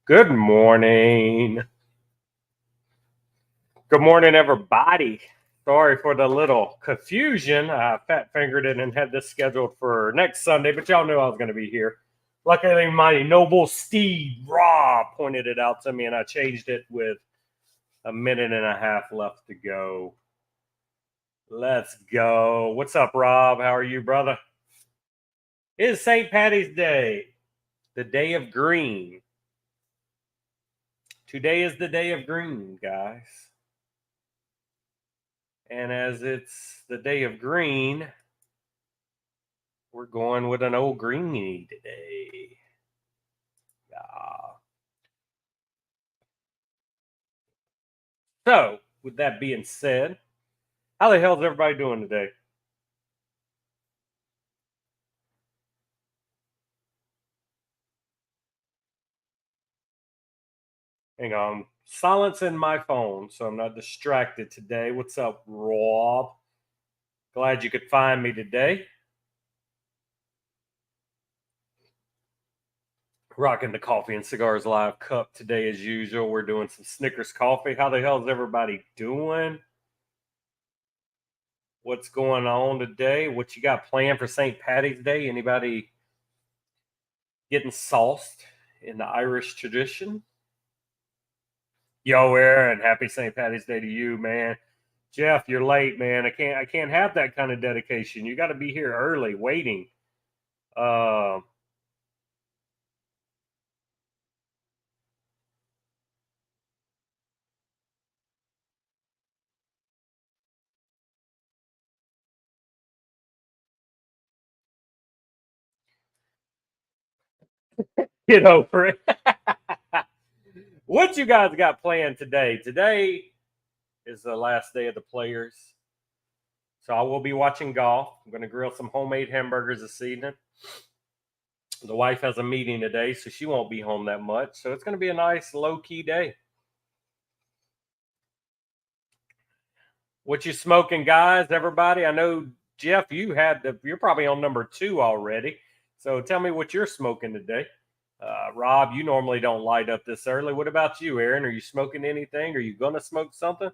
Good morning. Good morning, everybody. Sorry for the little confusion. I fat fingered it and had this scheduled for next Sunday, but y'all knew I was going to be here. Luckily, my noble steed, Rob, pointed it out to me, and I changed it with a minute and a half left to go. Let's go. What's up, Rob? How are you, brother? It is St. Patty's Day, the day of green. Today is the day of green, guys. And as it's the day of green, we're going with an old greenie today. So, with that being said, how the hell's everybody doing today? Hang on. Silencing my phone so I'm not distracted today. What's up, Rob? Glad you could find me today. Rocking the Coffee and Cigars Live Cup today as usual. We're doing some Snickers coffee. How the hell is everybody doing? What's going on today? What you got planned for St. Patty's Day? Anybody getting sauced in the Irish tradition? Yo, Aaron, happy St. Patty's Day to you, man. Jeff, you're late, man. I can't have that kind of dedication. You got to be here early, waiting. Uh, get over it. What you guys got planned today? Today is the last day of the players. So I will be watching golf. I'm going to grill some homemade hamburgers this evening. The wife has a meeting today, so she won't be home that much. So it's going to be a nice low key day. What you smoking, guys? Everybody? I know Jeff, you're probably on number 2 already. So tell me what you're smoking today. Rob, you normally don't light up this early. What about you, Aaron? Are you smoking anything? Are you gonna smoke something?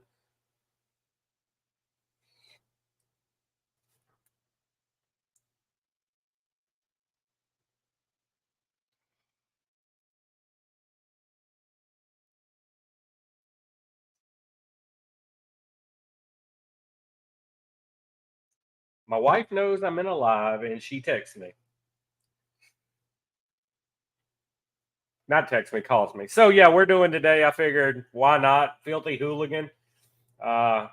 My wife knows I'm in a live, and she texts me. Not text me, calls me. So yeah, we're doing today. I figured why not? Filthy Hooligan. Uh,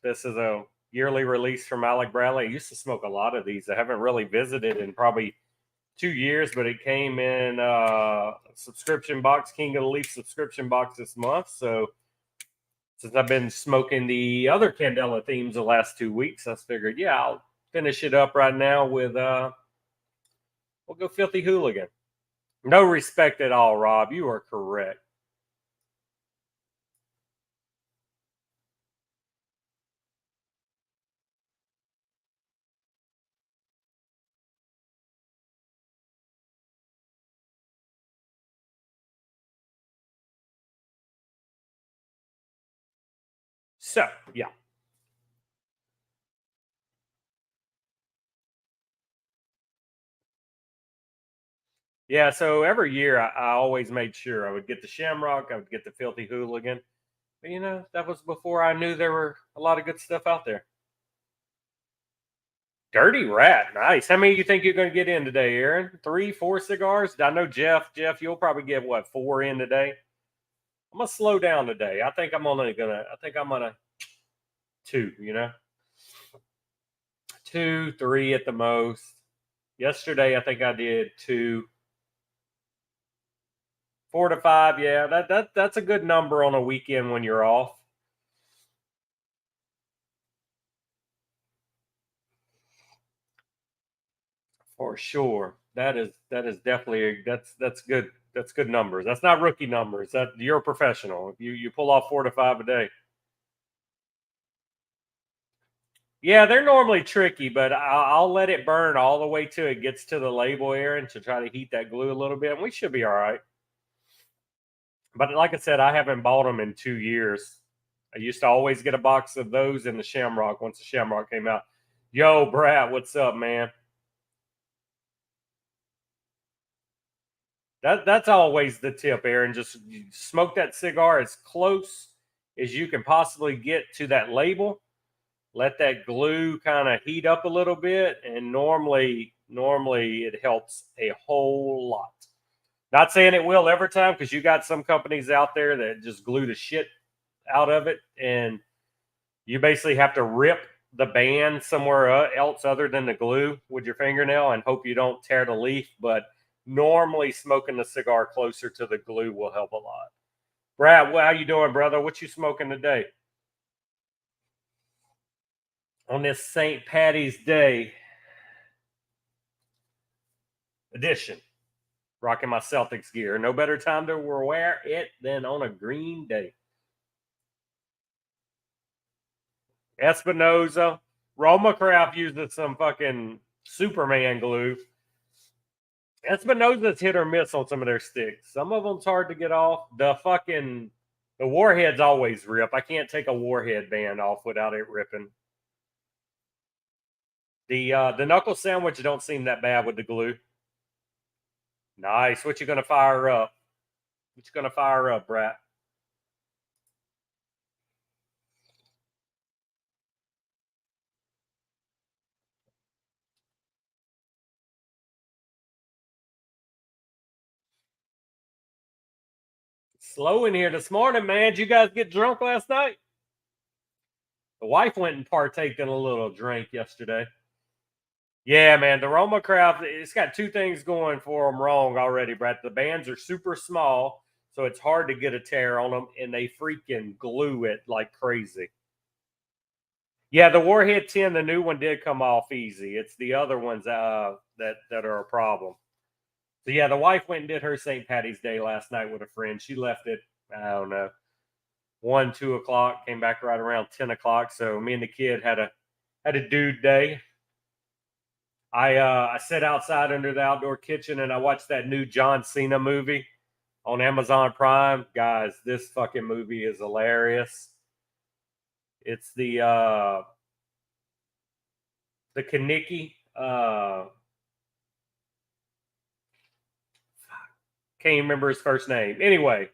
this is a yearly release from Alec Bradley. I used to smoke a lot of these. I haven't really visited in probably 2 years, but it came in subscription box, King of the Leaf subscription box this month. So since I've been smoking the other Candela themes the last 2 weeks, I figured, yeah, I'll finish it up right now with we'll go Filthy Hooligan. No respect at all, Rob. You are correct. So yeah. Yeah, so every year I always made sure I would get the Shamrock, I would get the Filthy Hooligan. But that was before I knew there were a lot of good stuff out there. Dirty Rat, nice. How many do you think you're going to get in today, Aaron? 3, 4 cigars? I know Jeff. Jeff, you'll probably get what 4 in today. I'm gonna slow down today. I think I'm only gonna. I think I'm gonna 2. 2, 3 at the most. Yesterday, I think I did 2, 4 to 5. Yeah, that's a good number on a weekend when you're off. For sure. That is definitely that's good. That's good numbers. That's not rookie numbers. That you're a professional. You pull off 4 to 5 a day. Yeah, they're normally tricky, but I'll let it burn all the way till it gets to the label, Aaron, to try to heat that glue a little bit, and we should be all right. But like I said, I haven't bought them in 2 years. I used to always get a box of those in the Shamrock once the Shamrock came out. Yo, Brad, what's up, man? That's always the tip, Aaron. Just smoke that cigar as close as you can possibly get to that label. Let that glue kind of heat up a little bit, and normally it helps a whole lot. Not saying it will every time, because you got some companies out there that just glue the shit out of it, and you basically have to rip the band somewhere else other than the glue with your fingernail and hope you don't tear the leaf. But normally, smoking the cigar closer to the glue will help a lot. Brad, how you doing, brother? What you smoking today? On this St. Patty's Day edition, rocking my Celtics gear. No better time to wear it than on a green day. Espinosa. Roma Craft uses some fucking Superman glue. Espinosa's hit or miss on some of their sticks. Some of them's hard to get off. The warheads always rip. I can't take a warhead band off without it ripping. The knuckle sandwich don't seem that bad with the glue. Nice. What you gonna fire up? What you gonna fire up, Brat? Slow in here this morning, man. Did you guys get drunk last night? The wife went and partaked in a little drink yesterday. Yeah, man. The Roma Craft, it's got two things going for them wrong already, Brett. The bands are super small, so it's hard to get a tear on them, and they freaking glue it like crazy. Yeah, the Warhead 10, the new one did come off easy. It's the other ones that are a problem. So yeah, the wife went and did her St. Patty's Day last night with a friend. She left it, I don't know, 1, 2 o'clock. Came back right around 10 o'clock. So me and the kid had a dude day. I sat outside under the outdoor kitchen and I watched that new John Cena movie on Amazon Prime. Guys, this fucking movie is hilarious. It's the Kaniki. Can't remember his first name. Anyway,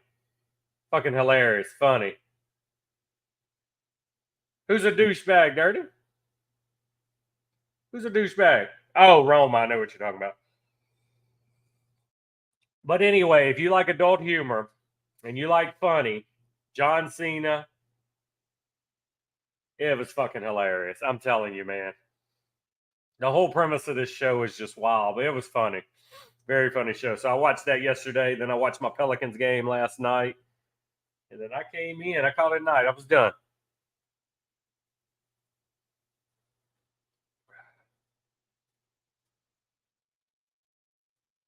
fucking hilarious, funny. Who's a douchebag, Dirty? Who's a douchebag? Oh, Roma. I know what you're talking about. But anyway, if you like adult humor and you like funny, John Cena, it was fucking hilarious. I'm telling you, man. The whole premise of this show is just wild, but it was funny. Very funny show. So I watched that yesterday. Then I watched my Pelicans game last night. And then I came in. I called it night. I was done.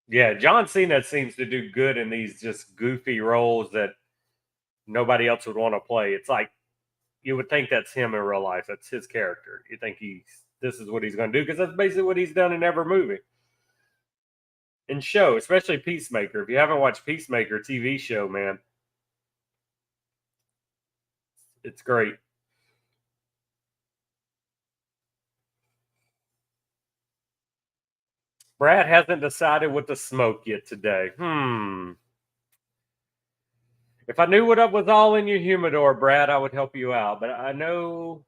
Yeah, John Cena seems to do good in these just goofy roles that nobody else would want to play. It's like you would think that's him in real life. That's his character. You think this is what he's going to do because that's basically what he's done in every movie and show, especially Peacemaker. If you haven't watched Peacemaker TV show, man, it's great. Brad hasn't decided what to smoke yet today. If I knew what was all in your humidor, Brad, I would help you out. But I know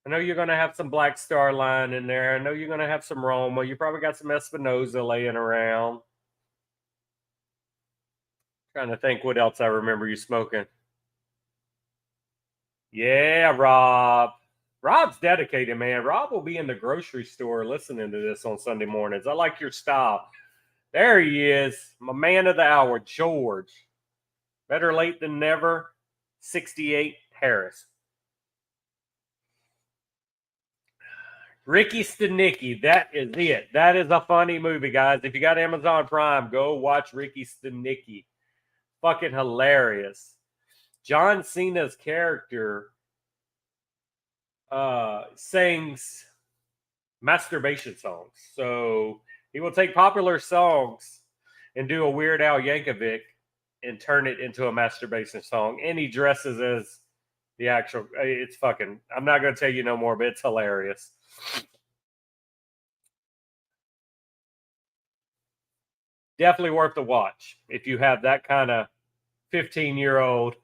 you're going to have some Black Star Line in there. I know you're going to have some Roma. You probably got some Espinosa laying around. Trying to think what else I remember you smoking. Yeah, Rob. Rob's dedicated, man. Rob will be in the grocery store listening to this on Sunday mornings. I like your style. There he is, my man of the hour, George. Better late than never. 68 Harris. Ricky Stenicki, that is it. That is a funny movie, guys. If you got Amazon Prime, go watch Ricky Stenicki. Fucking hilarious. John Cena's character sings masturbation songs. So he will take popular songs and do a Weird Al Yankovic and turn it into a masturbation song. And he dresses as the actual. It's fucking. I'm not gonna tell you no more, but it's hilarious. Definitely worth the watch if you have that kind of 15-year-old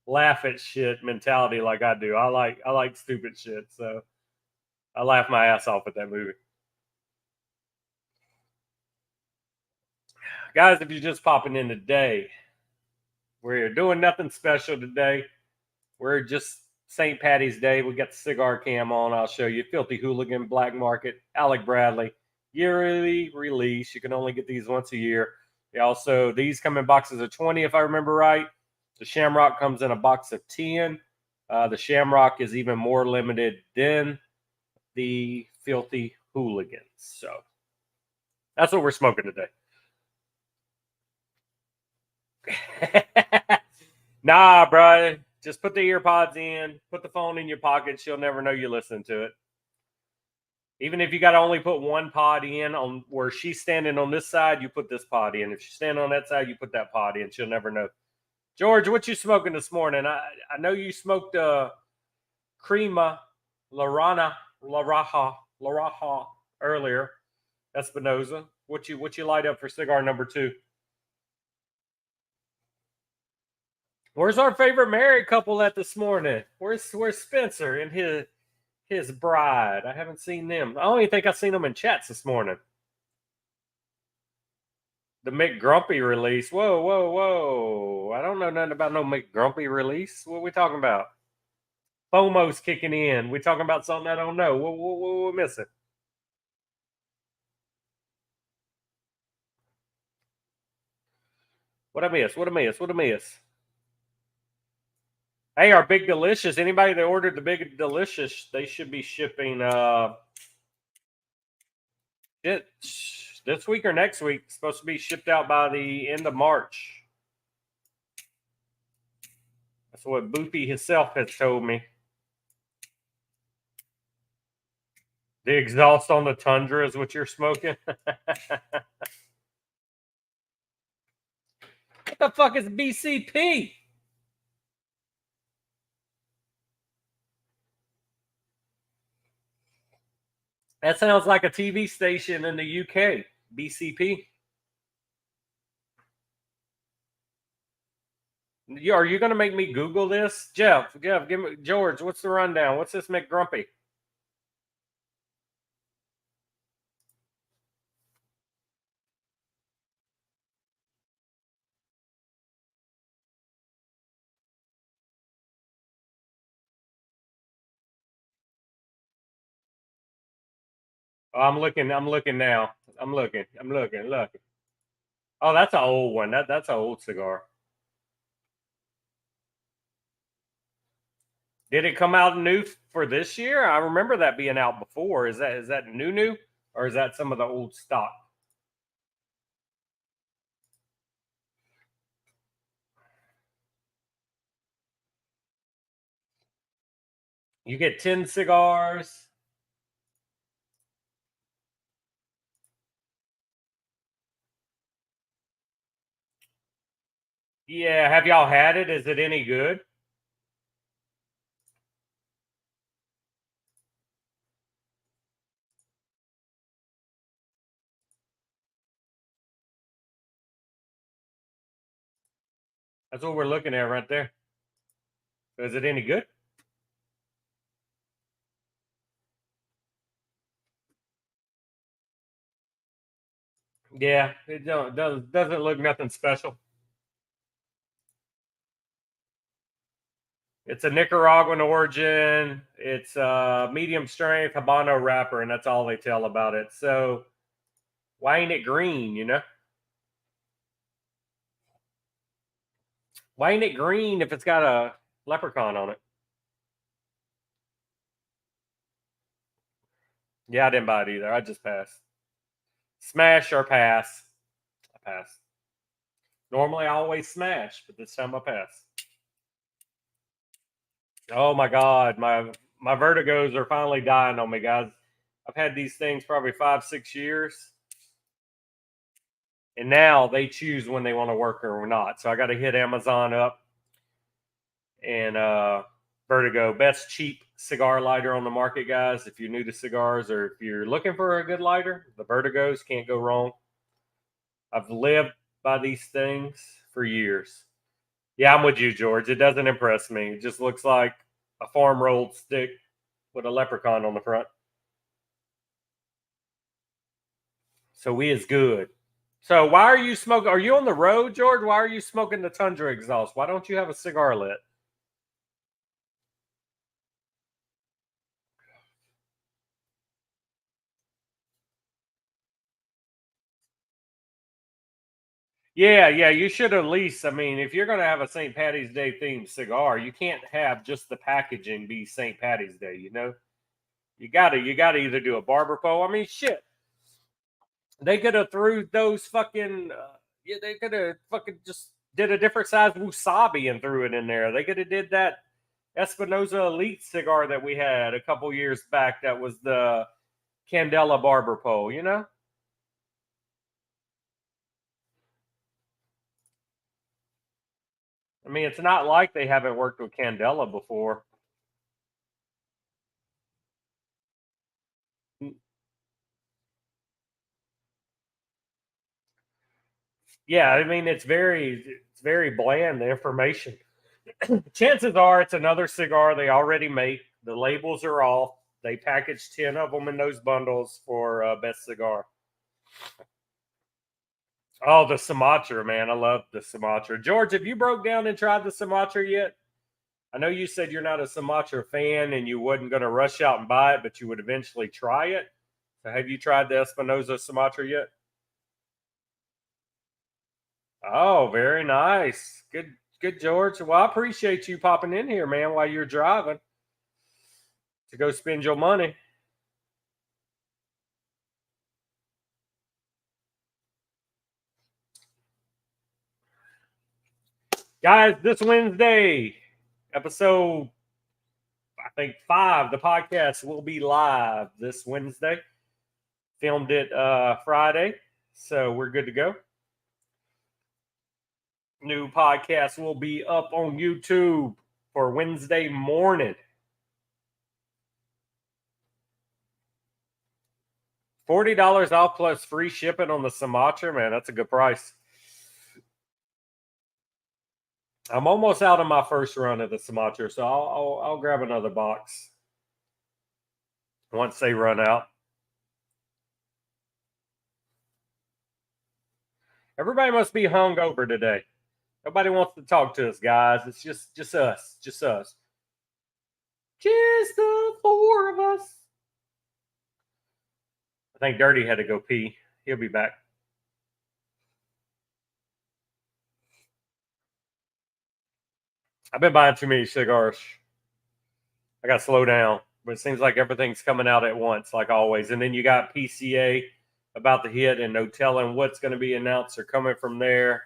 laugh at shit mentality like I do. I like stupid shit, so I laugh my ass off at that movie. Guys, if you're just popping in today, we're doing nothing special today. We're just St. Patty's Day. We got the cigar cam on. I'll show you. Filthy Hooligan, Black Market, Alec Bradley. Yearly release. You can only get these once a year. Also, these come in boxes of 20, if I remember right. The Shamrock comes in a box of 10. The Shamrock is even more limited than the Filthy Hooligans. So that's what we're smoking today. Nah, bro. Just put the ear pods in, put the phone in your pocket. She'll never know you're listening to it. Even if you got to only put one pod in on where she's standing on this side, you put this pod in. If she's standing on that side, you put that pod in. She'll never know. George, what you smoking this morning? I know you smoked Crema La Raja earlier. Espinosa. What you light up for cigar number 2? Where's our favorite married couple at this morning? Where's Spencer and his bride? I haven't seen them. I don't even think I've seen them in chats this morning. The McGrumpy release. Whoa, whoa, whoa. I don't know nothing about no McGrumpy release. What are we talking about? FOMO's kicking in. We talking about something I don't know. What we missing? What I miss? Hey, our Big Delicious. Anybody that ordered the Big Delicious, they should be shipping this week or next week. It's supposed to be shipped out by the end of March. That's what Boopy himself has told me. The exhaust on the Tundra is what you're smoking? What the fuck is BCP? That sounds like a TV station in the UK. BCP. Are you going to make me Google this? Jeff, give me George. What's the rundown? What's this McGrumpy? Oh, I'm looking now. I'm looking. Oh, that's an old one. That's an old cigar. Did it come out new for this year? I remember that being out before. Is that new, or is that some of the old stock? You get 10 cigars. Yeah, have y'all had it? Is it any good? That's what we're looking at right there. Is it any good? Yeah, it doesn't look nothing special. It's a Nicaraguan origin. It's a medium strength Habano wrapper, and that's all they tell about it. So why ain't it green? Why ain't it green if it's got a leprechaun on it? Yeah, I didn't buy it either. I just passed. Smash or pass. I pass. Normally I always smash, but this time I pass. Oh my god, my vertigos are finally dying on me, guys. I've had these things probably 5-6 years. And now they choose when they want to work or not. So I got to hit Amazon up and Vertigo, best cheap cigar lighter on the market, guys. If you're new to cigars or if you're looking for a good lighter, the Vertigos can't go wrong. I've lived by these things for years. Yeah, I'm with you, George. It doesn't impress me. It just looks like a farm rolled stick with a leprechaun on the front. So we is good. So why are you smoking? Are you on the road, George? Why are you smoking the Tundra exhaust? Why don't you have a cigar lit? Yeah, yeah, you should at least. I mean, if you're going to have a St. Patty's Day themed cigar, you can't have just the packaging be St. Patty's Day. You got to either do a barber pole. I mean, shit, they could have threw those fucking. Yeah, they could have fucking just did a different size wasabi and threw it in there. They could have did that Espinosa Elite cigar that we had a couple years back. That was the Candela barber pole. I mean, it's not like they haven't worked with Candela before. Yeah, I mean, it's very bland. The information. Chances are it's another cigar they already make. The labels are off. They packaged 10 of them in those bundles for best cigar. Oh, the Sumatra, man. I love the Sumatra. George, have you broke down and tried the Sumatra yet? I know you said you're not a Sumatra fan and you wasn't going to rush out and buy it, but you would eventually try it. So have you tried the Espinosa Sumatra yet? Oh, very nice. Good, good, George. Well, I appreciate you popping in here, man, while you're driving to go spend your money. Guys, this Wednesday, episode, I think 5, the podcast will be live this Wednesday. Filmed it Friday, so we're good to go. New podcast will be up on YouTube for Wednesday morning. $40 off plus free shipping on the Sumatra, man. That's a good price. I'm almost out of my first run of the Sumatra, so I'll grab another box once they run out. Everybody must be hungover today. Nobody wants to talk to us, guys. It's just us, just us, just the 4 of us. I think Dirty had to go pee. He'll be back. I've been buying too many cigars. I got to slow down. But it seems like everything's coming out at once, like always. And then you got PCA about to hit, and no telling what's going to be announced or coming from there.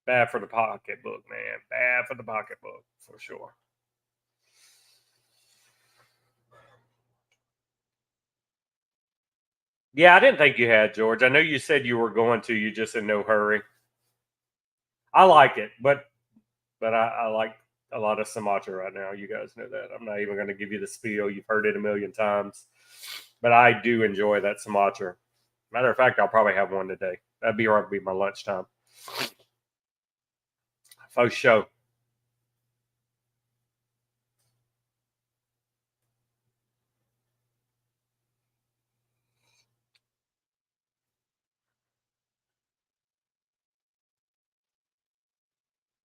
Bad for the pocketbook, man. Bad for the pocketbook, for sure. Yeah, I didn't think you had, George. I know you said you were going to. You just in no hurry. I like it, but I like a lot of Sumatra right now. You guys know that. I'm not even going to give you the spiel. You've heard it a million times. But I do enjoy that Sumatra. Matter of fact, I'll probably have one today. That'd be right. Be my lunchtime. Faux show.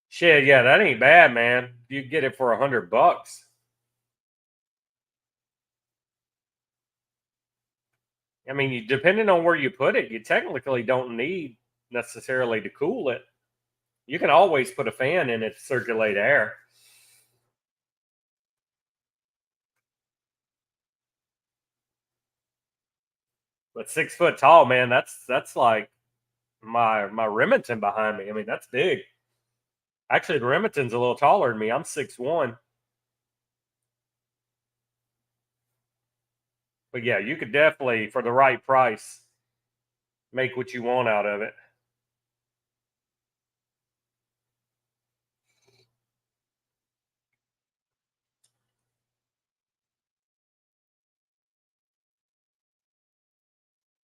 Shit, yeah, that ain't bad, man. You get it for $100. I mean, depending on where you put it, you technically don't need necessarily to cool it. You can always put a fan in it to circulate air. But 6 foot tall, man, that's like my Remington behind me. I mean, that's big. Actually, the Remington's a little taller than me. I'm 6'1". But yeah, you could definitely, for the right price, make what you want out of it.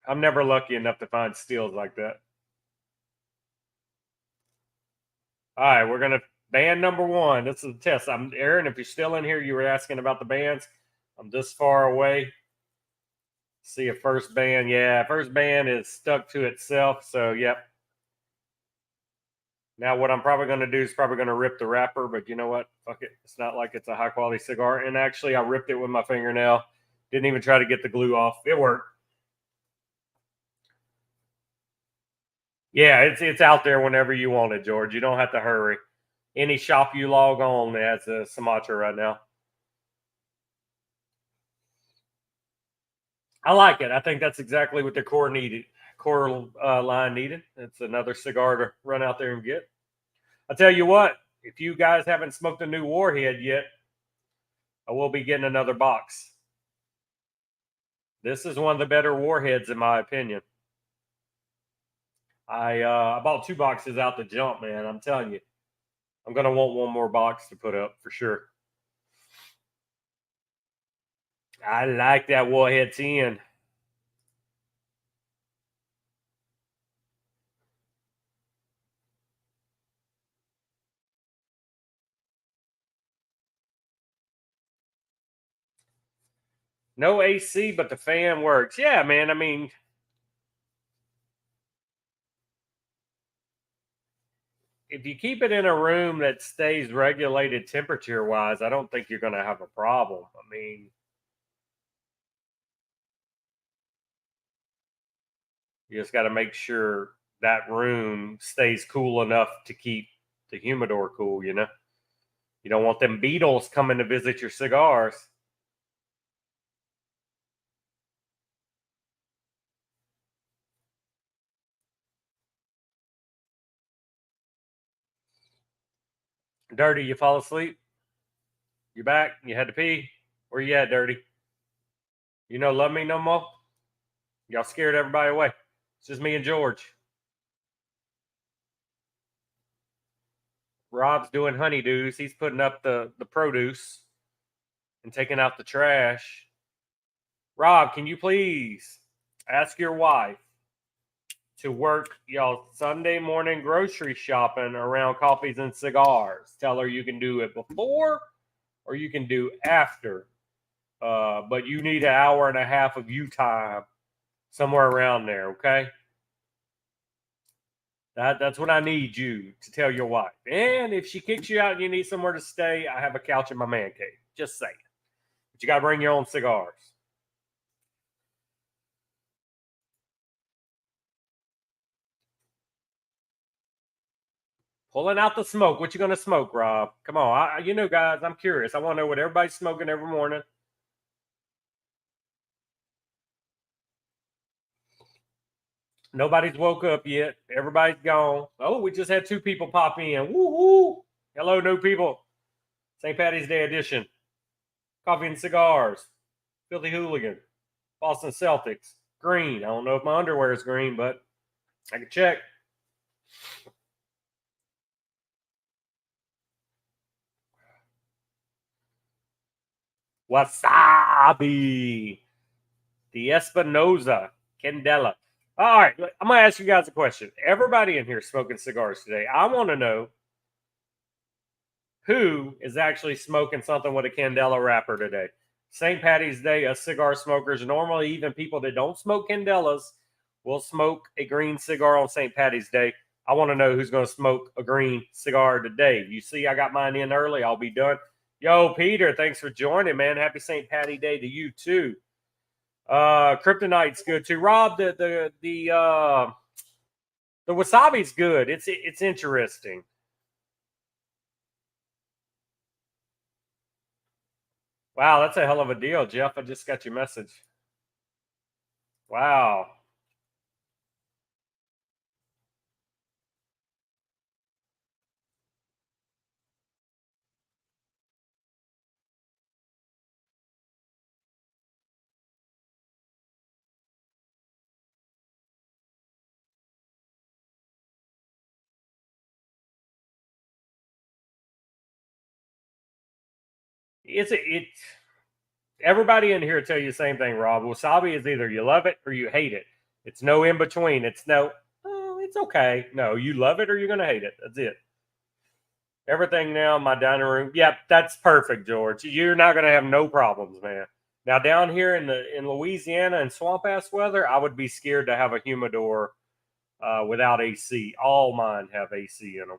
I'm never lucky enough to find steals like that. All right, we're gonna band number one. This is a test. I'm Aaron. If you're still in here, you were asking about the bands. I'm this far away. See a first band. Yeah, first band is stuck to itself. So yep. Now what I'm probably gonna do is probably gonna rip the wrapper, but you know what? Fuck it. It's not like it's a high quality cigar. And actually I ripped it with my fingernail. Didn't even try to get the glue off. It worked. Yeah, it's out there whenever you want it, George. You don't have to hurry. Any shop you log on has a Sumatra right now. I like it. I think that's exactly what the core line needed. It's another cigar to run out there and get. I'll tell you what, if you guys haven't smoked a new Warhead yet, I will be getting another box. This is one of the better Warheads, in my opinion. I bought 2 boxes out the jump, man. I'm telling you, I'm gonna want one more box to put up for sure. I like that Warhead 10. No AC, but the fan works. Yeah, man. I mean, if you keep it in a room that stays regulated temperature wise, I don't think you're going to have a problem. I mean, you just got to make sure that room stays cool enough to keep the humidor cool, you know? You don't want them beetles coming to visit your cigars. Dirty, you fall asleep? You back? You had to pee? Where you at, Dirty? You know, love me no more? Y'all scared everybody away. It's just me and George. Rob's doing honeydews. He's putting up the produce and taking out the trash. Rob, can you please ask your wife to work y'all Sunday morning grocery shopping around coffees and cigars? Tell her you can do it before or you can do after. But you need an hour and a half of you time somewhere around there, okay? That's what I need you to tell your wife. And if she kicks you out and you need somewhere to stay, I have a couch in my man cave. Just saying. But you got to bring your own cigars. Pulling out the smoke. What you gonna smoke, Rob? Come on, you know, guys. I'm curious. I want to know what everybody's smoking every morning. Nobody's woke up yet. Everybody's gone. Oh, we just had 2 people pop in. Woo woo! Hello, new people. St. Patty's Day edition. Coffee and cigars. Filthy hooligan. Boston Celtics. Green. I don't know if my underwear is green, but I can check. Wasabi. The Espinosa. Candela. All right, I'm gonna ask you guys a question. Everybody in here smoking cigars today. I want to know who is actually smoking something with a Candela wrapper today. St. Patty's Day, us cigar smokers, normally even people that don't smoke Candelas will smoke a green cigar on St. Patty's Day. I want to know who's going to smoke a green cigar today. You see, I got mine in early. I'll be done. Yo, Peter, thanks for joining, man. Happy St. Patty Day to you too. Kryptonite's good too. Rob, the wasabi's good. It's interesting. Wow, that's a hell of a deal, Jeff. I just got your message. Wow. it's everybody in here tell you the same thing, Rob. Wasabi is either you love it or you hate it. It's no in between. It's no, oh, it's okay. No, you love it or you're gonna hate it. That's it. Everything now in my dining room. Yep, that's perfect, George. You're not gonna have no problems, man. Now down here in Louisiana and swamp ass weather, I would be scared to have a humidor without AC. All mine have AC in them.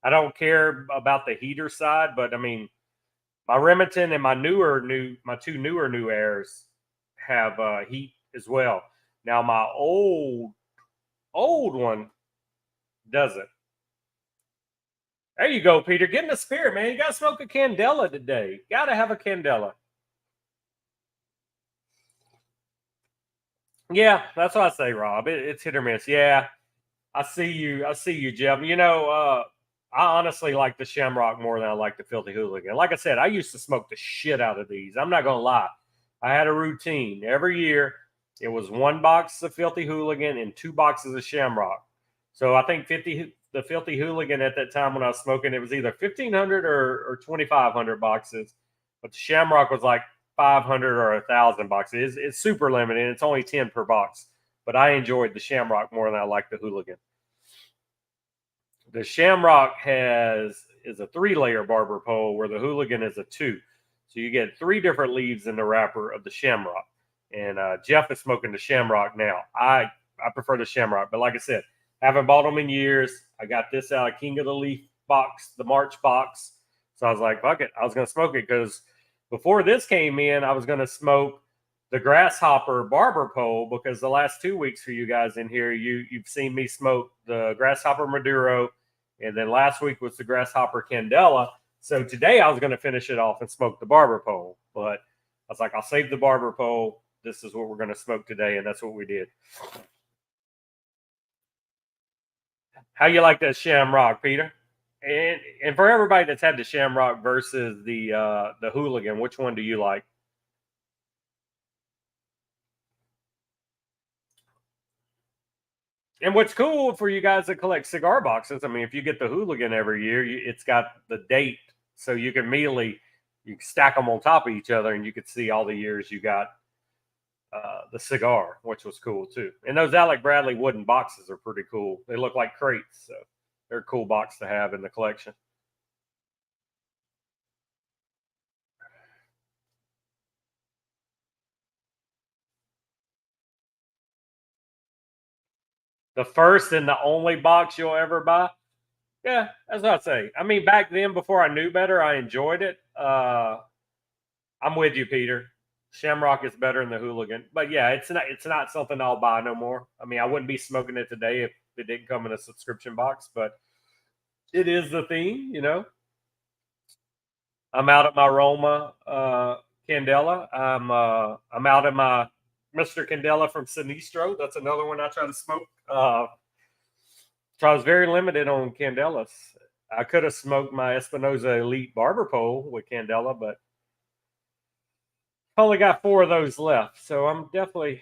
I don't care about the heater side, but I mean, my Remington and my two newer new airs have heat as well. Now my old one doesn't. There you go, Peter. Get in the spirit, man. You gotta smoke a candela today. Gotta have a candela. Yeah, that's what I say, Rob. It's hit or miss. Yeah, I see you. I see you, Jeff. I honestly like the Shamrock more than I like the Filthy Hooligan. Like I said, I used to smoke the shit out of these. I'm not gonna lie. I had a routine every year. It was one box of Filthy Hooligan and two boxes of Shamrock. So I think the Filthy Hooligan at that time when I was smoking, it was either 1,500 or 2,500 boxes, but the Shamrock was like 500 or 1,000 boxes. It's super limited. It's only 10 per box, but I enjoyed the Shamrock more than I liked the Hooligan. The Shamrock is a 3-layer barber pole, where the Hooligan is a 2. So you get 3 different leaves in the wrapper of the Shamrock. And Jeff is smoking the Shamrock now. I prefer the Shamrock, but like I said, haven't bought them in years. I got this out of King of the Leaf box, the March box. So I was like, fuck it, I was gonna smoke it because before this came in, I was gonna smoke the Grasshopper barber pole, because the last 2 weeks for you guys in here, you've seen me smoke the Grasshopper Maduro, and then last week was the Grasshopper Candela. So today I was going to finish it off and smoke the barber pole, but I was like, I'll save the barber pole. This is what we're going to smoke today, and that's what we did. How you like that Shamrock, Peter? And for everybody that's had the Shamrock versus the Hooligan, which one do you like? And what's cool for you guys that collect cigar boxes, I mean, if you get the Hooligan every year, it's got the date, so you can immediately you can stack them on top of each other, and you can see all the years you got the cigar, which was cool too. And those Alec Bradley wooden boxes are pretty cool. They look like crates, so they're a cool box to have in the collection. The first and the only box you'll ever buy. Yeah, that's what I say. I mean, back then, before I knew better, I enjoyed it. I'm with you, Peter. Shamrock is better than the Hooligan, but yeah, it's not something I'll buy no more. I mean, I wouldn't be smoking it today if it didn't come in a subscription box, but it is the theme, you know. I'm out at my Roma Candela. I'm out at my Mr. Candela from Sinistro. That's another one I try to smoke. So I was very limited on Candelas. I could have smoked my Espinosa Elite Barber Pole with Candela, but only got 4 of those left. So I'm definitely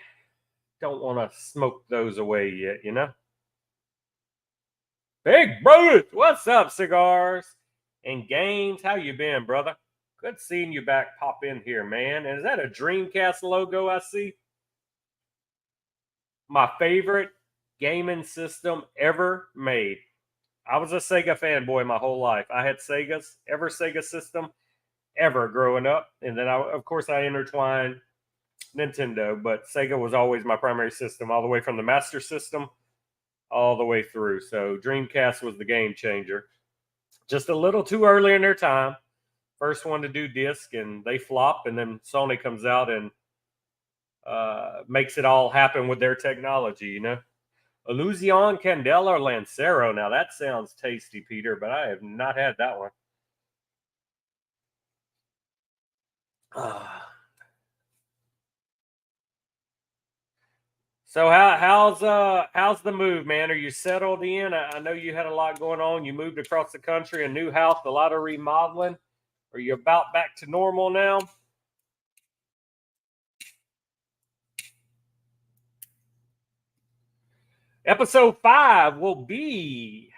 don't want to smoke those away yet, you know? Big Bruce, what's up, Cigars? And Gaines, how you been, brother? Good seeing you back pop in here, man. And is that a Dreamcast logo I see? My favorite gaming system ever made. I was a Sega fanboy my whole life. I had Segas, every Sega system ever growing up. And then, of course, I intertwined Nintendo, but Sega was always my primary system, all the way from the Master System all the way through. So Dreamcast was the game changer. Just a little too early in their time. First one to do disc, and they flop, and then Sony comes out and makes it all happen with their technology, you know. Illusion, Candela, or Lancero. Now that sounds tasty, Peter, but I have not had that one. So how's the move, man? Are you settled in? I know you had a lot going on. You moved across the country, a new house, a lot of remodeling. Are you about back to normal now? Episode 5 will be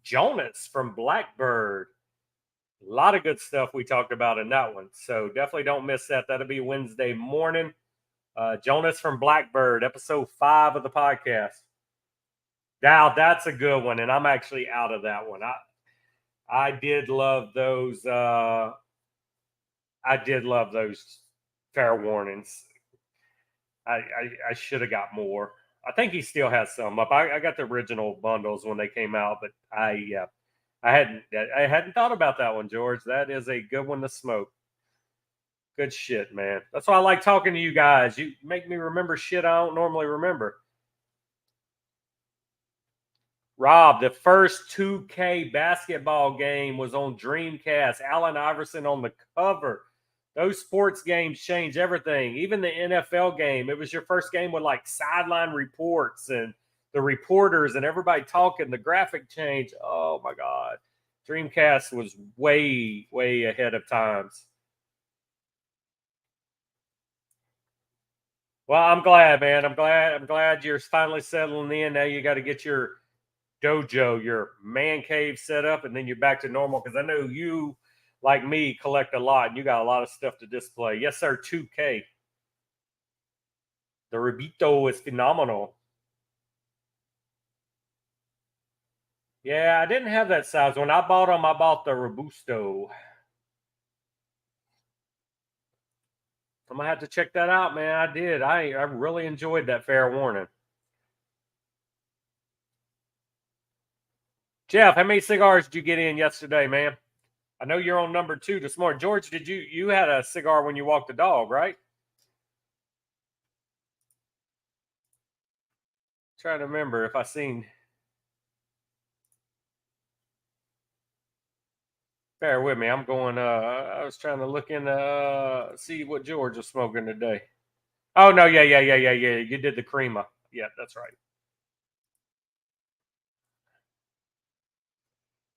Jonas from Blackbird. A lot of good stuff we talked about in that one. So definitely don't miss that. That'll be Wednesday morning. Jonas from Blackbird, episode 5 of the podcast. Now that's a good one, and I'm actually out of that one. I did love those. I did love those fair warnings. I should have got more. I think he still has some up. I got the original bundles when they came out, but I hadn't thought about that one, George. That is a good one to smoke. Good shit, man. That's why I like talking to you guys. You make me remember shit I don't normally remember. Rob, the first 2K basketball game was on Dreamcast. Allen Iverson on the cover. Those sports games change everything. Even the NFL game. It was your first game with like sideline reports and the reporters and everybody talking. The graphic change. Oh my God. Dreamcast was way, way ahead of times. Well, I'm glad, man. I'm glad you're finally settling in. Now you got to get your dojo, your man cave set up, and then you're back to normal. Because I know you, like me, collect a lot, and you got a lot of stuff to display. Yes, sir. 2K. The Rubito is phenomenal. Yeah, I didn't have that size. When I bought them, I bought the Robusto. I'm gonna have to check that out, man. I did. I really enjoyed that fair warning. Jeff, how many cigars did you get in yesterday, man? I know you're on number 2 this morning. George, did you had a cigar when you walked the dog, right? Trying to remember if I seen. Bear with me. I'm going. I was trying to look in. See what George was smoking today. Oh no, yeah. You did the crema. Yeah, that's right.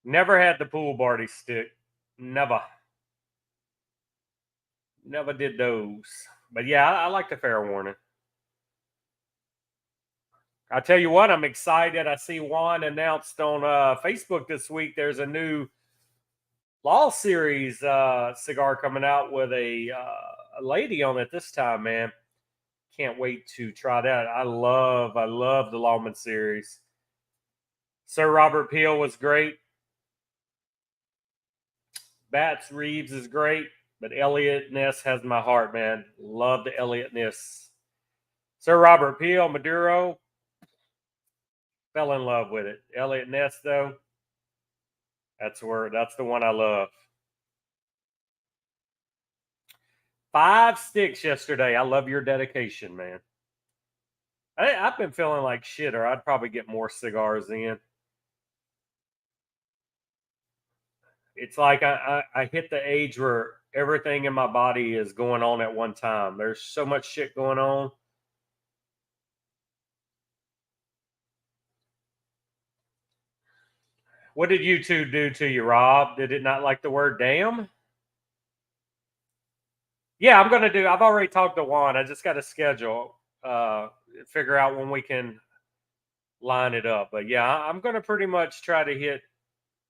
Never had the pool party stick. Never, never did those. But yeah, I like the fair warning. I tell you what, I'm excited. I see Juan announced on Facebook this week. There's a new Law Series cigar coming out with a lady on it this time, man. Can't wait to try that. I love the Lawman series. Sir Robert Peel was great. Bats Reeves is great, but Elliot Ness has my heart, man. Love the Elliot Ness. Sir Robert Peel, Maduro, fell in love with it. Elliot Ness, though, that's the one I love. 5 sticks yesterday. I love your dedication, man. I've been feeling like shit, or I'd probably get more cigars in. It's like I hit the age where everything in my body is going on at one time. There's so much shit going on. What did you two do to you, Rob? Did it not like the word damn? Yeah, I'm gonna do. I've already talked to Juan. I just got to schedule, figure out when we can line it up. But yeah, I'm gonna pretty much try to hit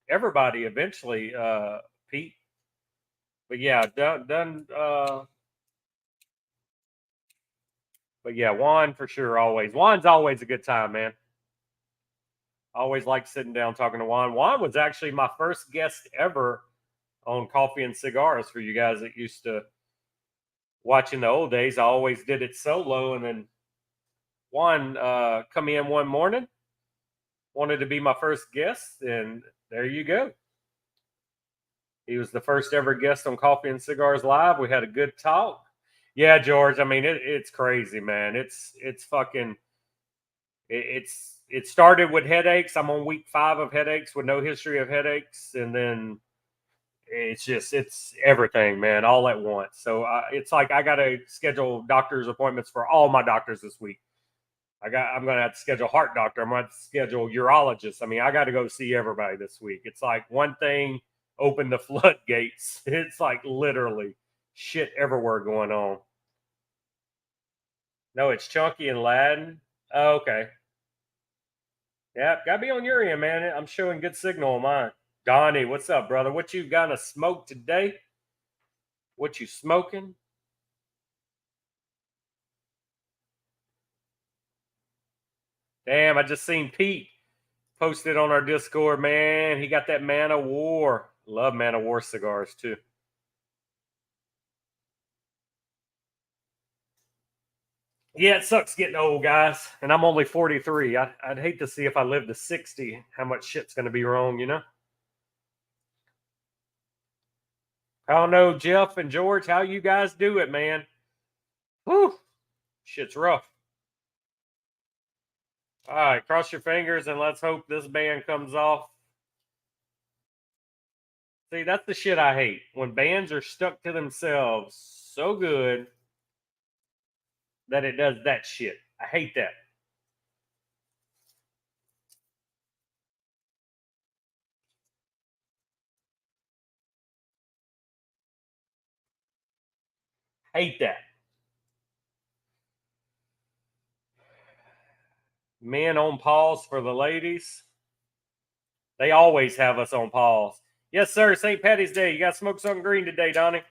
everybody eventually, Pete. But yeah, done. But yeah, Juan for sure. Always, Juan's always a good time, man. Always like sitting down talking to Juan. Juan was actually my first guest ever on Coffee and Cigars for you guys that used to watch in the old days. I always did it solo, and then Juan come in one morning, wanted to be my first guest, and there you go. He was the first ever guest on Coffee and Cigars Live. We had a good talk. Yeah, George. I mean, it's crazy, man. It's fucking. It started with headaches. I'm on week 5 of headaches with no history of headaches, and then it's everything, man, all at once. So it's like I got to schedule doctor's appointments for all my doctors this week. I'm gonna have to schedule heart doctor. I'm gonna have to schedule urologist. I mean, I got to go see everybody this week. It's like one thing opened the floodgates. It's like literally shit everywhere going on. No, it's Chunky and Laden. Oh, okay. Yeah, gotta be on your end, man. I'm showing good signal on mine. Donnie, what's up, brother? What you gonna smoke today? What you smoking? Damn, I just seen Pete posted on our Discord, man. He got that Man of War. Love Man of War cigars, too. Yeah, it sucks getting old, guys. And I'm only 43. I'd hate to see if I live to 60 how much shit's going to be wrong, you know? I don't know, Jeff and George, how you guys do it, man. Whew. Shit's rough. All right, cross your fingers and let's hope this band comes off. See, that's the shit I hate. When bands are stuck to themselves so good that it does that shit. I hate that. Hate that. Men on pause for the ladies. They always have us on pause. Yes, sir. St. Patty's Day. You got to smoke something green today, Donnie.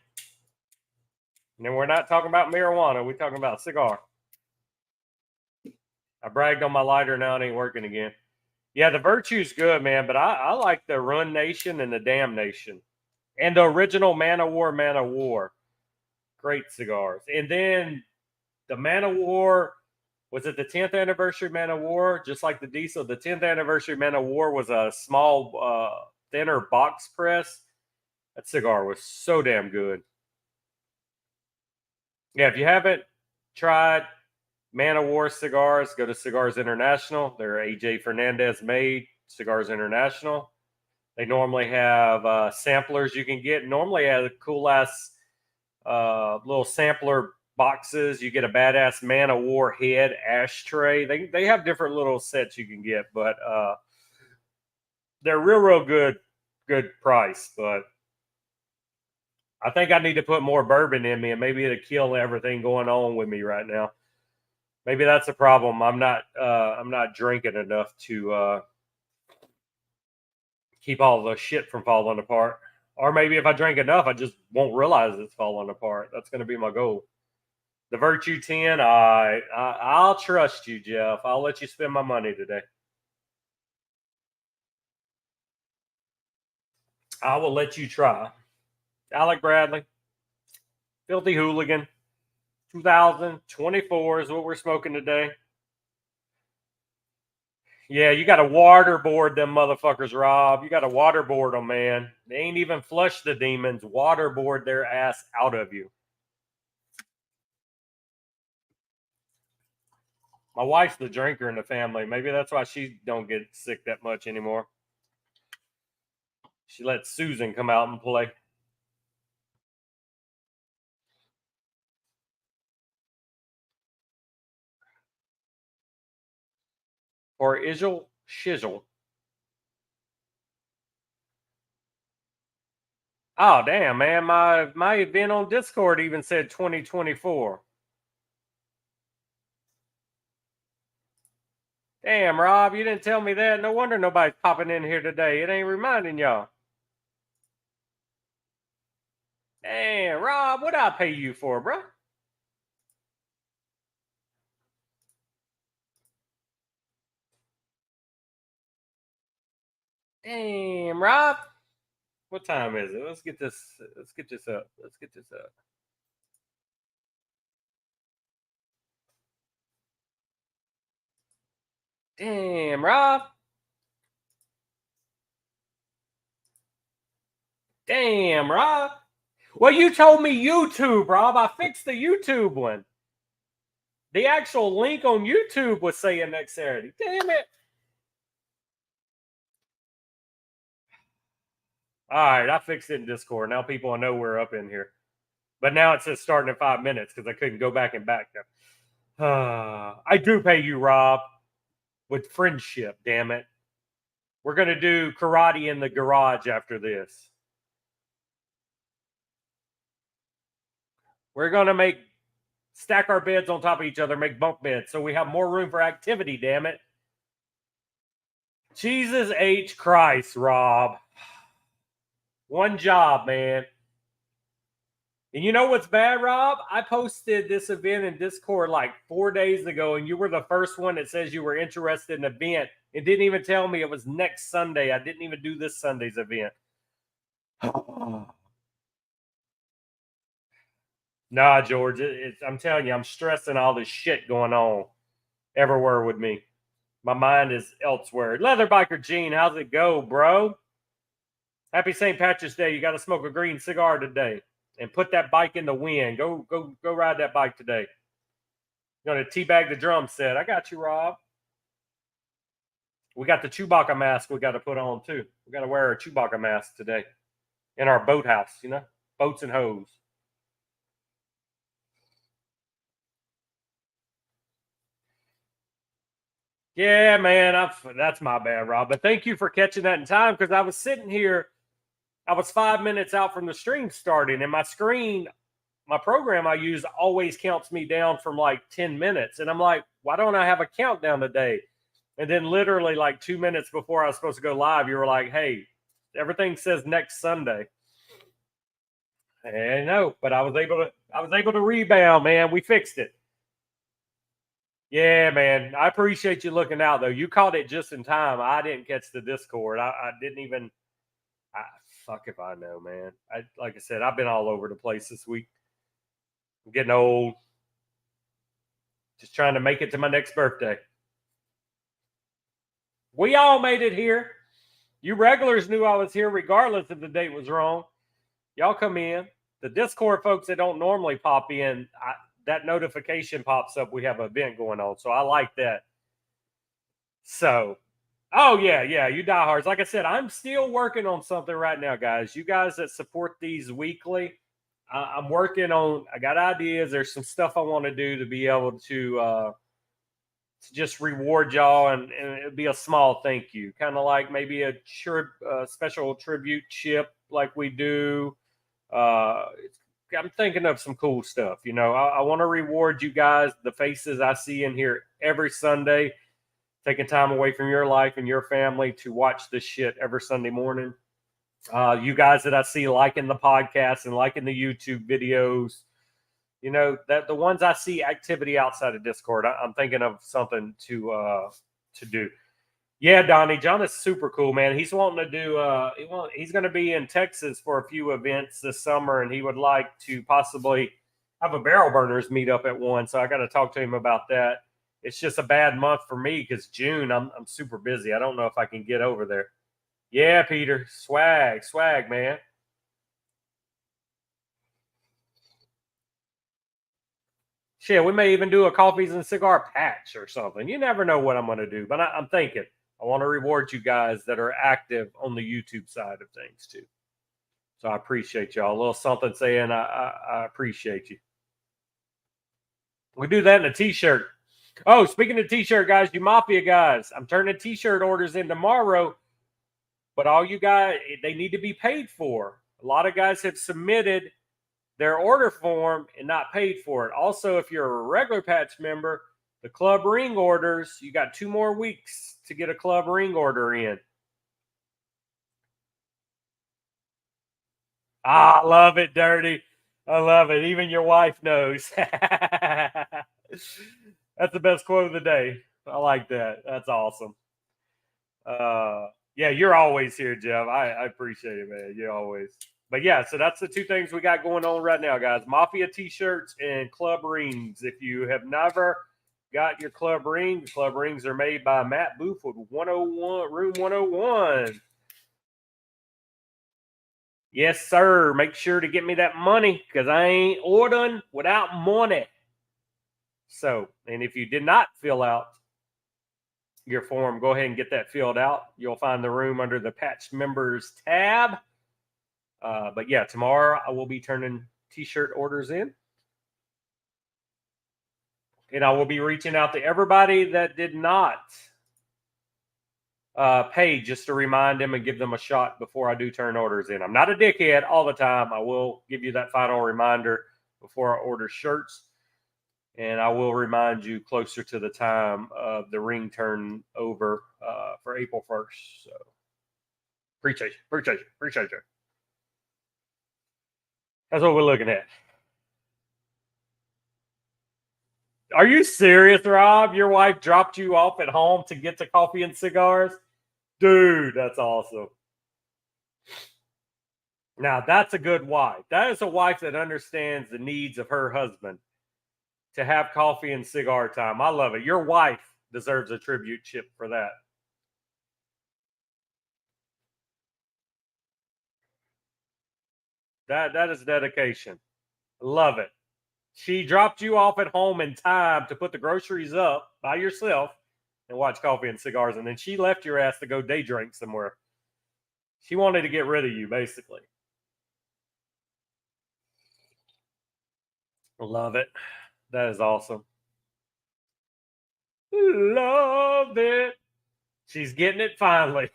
And then we're not talking about marijuana. We're talking about cigar. I bragged on my lighter. Now it ain't working again. Yeah, the Virtue's good, man. But I like the Run Nation and the Damnation. And the original Man of War, Man of War. Great cigars. And then the Man of War, was it the 10th anniversary Man of War? Just like the Diesel, the 10th anniversary Man of War was a small, thinner box press. That cigar was so damn good. Yeah, if you haven't tried Man of War cigars, go to Cigars International. They're AJ Fernandez made Cigars International. They normally have samplers you can get. Normally have a cool ass little sampler boxes. You get a badass Man of War head ashtray. They have different little sets you can get, but they're real good price. But I think I need to put more bourbon in me, and maybe it'll kill everything going on with me right now. Maybe that's a problem. I'm not drinking enough to keep all the shit from falling apart. Or maybe if I drink enough, I just won't realize it's falling apart. That's going to be my goal. The Virtue 10, I'll trust you, Jeff. I'll let you spend my money today. I will let you try. Alec Bradley, Filthy Hooligan, 2024 is what we're smoking today. Yeah, you got to waterboard them motherfuckers, Rob. You got to waterboard them, man. They ain't even flush the demons. Waterboard their ass out of you. My wife's the drinker in the family. Maybe that's why she don't get sick that much anymore. She lets Susan come out and play. Or Izzle Shizzle. Oh damn, man! My event on Discord even said 2024. Damn, Rob, you didn't tell me that. No wonder nobody's popping in here today. It ain't reminding y'all. Damn, Rob, what I pay you for, bro? Damn, Rob. What time is it? Let's get this up. Let's get this up. Damn, Rob. Damn, Rob. Well, you told me YouTube, Rob. I fixed the YouTube one. The actual link on YouTube was saying next Saturday. Damn it. All right, I fixed it in Discord. Now people know we're up in here. But now it says starting in 5 minutes because I couldn't go back and back them. I do pay you, Rob, with friendship, damn it. We're going to do karate in the garage after this. We're going to stack our beds on top of each other, make bunk beds so we have more room for activity, damn it. Jesus H. Christ, Rob. One job, man. And you know what's bad, Rob? I posted this event in Discord like 4 days ago, and you were the first one that says you were interested in an event. It didn't even tell me it was next Sunday. I didn't even do this Sunday's event. Nah, George, I'm telling you, I'm stressing all this shit going on everywhere with me. My mind is elsewhere. Leather Biker Gene, how's it go, bro? Happy St. Patrick's Day. You got to smoke a green cigar today and put that bike in the wind. Go ride that bike today. Going to teabag the drum set. I got you, Rob. We got the Chewbacca mask we got to put on, too. We got to wear a Chewbacca mask today in our boathouse, you know, boats and hoes. Yeah, man, that's my bad, Rob. But thank you for catching that in time because I was sitting here. I was 5 minutes out from the stream starting, and my screen, my program I use always counts me down from like 10 minutes. And I'm like, why don't I have a countdown today? And then literally like 2 minutes before I was supposed to go live, you were like, hey, everything says next Sunday. And no, but I was able to rebound, man. We fixed it. Yeah, man. I appreciate you looking out though. You caught it just in time. I didn't catch the Discord. I didn't even fuck if I know, man. Like I said, I've been all over the place this week. I'm getting old. Just trying to make it to my next birthday. We all made it here. You regulars knew I was here regardless if the date was wrong. Y'all come in. The Discord folks that don't normally pop in, that notification pops up. We have an event going on. So I like that. So, oh, yeah. You diehards. Like I said, I'm still working on something right now, guys. You guys that support these weekly, I'm working on, I got ideas. There's some stuff I want to do to be able to just reward y'all, and it'd be a small thank you, kind of like maybe a special tribute chip like we do. I'm thinking of some cool stuff. You know, I want to reward you guys, the faces I see in here every Sunday, taking time away from your life and your family to watch this shit every Sunday morning. You guys that I see liking the podcast and liking the YouTube videos, you know, that the ones I see activity outside of Discord, I'm thinking of something to do. Yeah, Donnie, John is super cool, man. He's wanting to do. He's going to be in Texas for a few events this summer, and he would like to possibly have a barrel burners meetup at one. So I got to talk to him about that. It's just a bad month for me because June I'm super busy. I don't know if I can get over there. Yeah, Peter, swag, man. Shit, we may even do a coffees and cigar patch or something. You never know what I'm going to do, but I'm thinking. I want to reward you guys that are active on the YouTube side of things too. So I appreciate y'all. A little something saying I appreciate you. We do that in a t-shirt. Oh, speaking of t-shirt, guys, you Mafia guys, I'm turning t-shirt orders in tomorrow, but all you guys, they need to be paid for. A lot of guys have submitted their order form and not paid for it. Also, if you're a regular patch member, the club ring orders, you got 2 more weeks to get a club ring order in. I love it, Dirty. I love it. Even your wife knows. That's the best quote of the day. I like that. That's awesome. Yeah, you're always here, Jeff. I appreciate it, man. You always. But yeah, so that's the 2 things we got going on right now, guys. Mafia t-shirts and club rings. If you have never got your club rings are made by Matt Booth with 101 Room 101. Yes, sir. Make sure to get me that money because I ain't ordering without money. So, and if you did not fill out your form, go ahead and get that filled out. You'll find the room under the Patch Members tab. But yeah, tomorrow I will be turning t-shirt orders in. And I will be reaching out to everybody that did not pay just to remind them and give them a shot before I do turn orders in. I'm not a dickhead all the time. I will give you that final reminder before I order shirts. And I will remind you closer to the time of the ring turn over for April 1st. So appreciate you. That's what we're looking at. Are you serious, Rob? Your wife dropped you off at home to get to coffee and cigars? Dude, that's awesome. Now, that's a good wife. That is a wife that understands the needs of her husband to have coffee and cigar time. I love it. Your wife deserves a tribute chip for that. That is dedication. Love it. She dropped you off at home in time to put the groceries up by yourself and watch coffee and cigars, and then she left your ass to go day drink somewhere. She wanted to get rid of you, basically. Love it. That is awesome. Love it. She's getting it finally.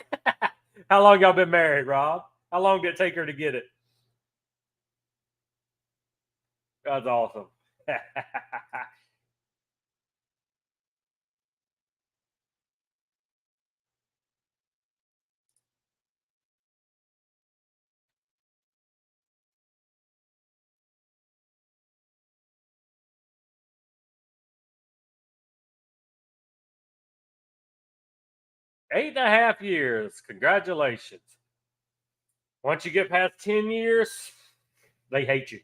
How long y'all been married, Rob? How long did it take her to get it? That's awesome. 8.5 years. Congratulations. Once you get past 10 years, they hate you.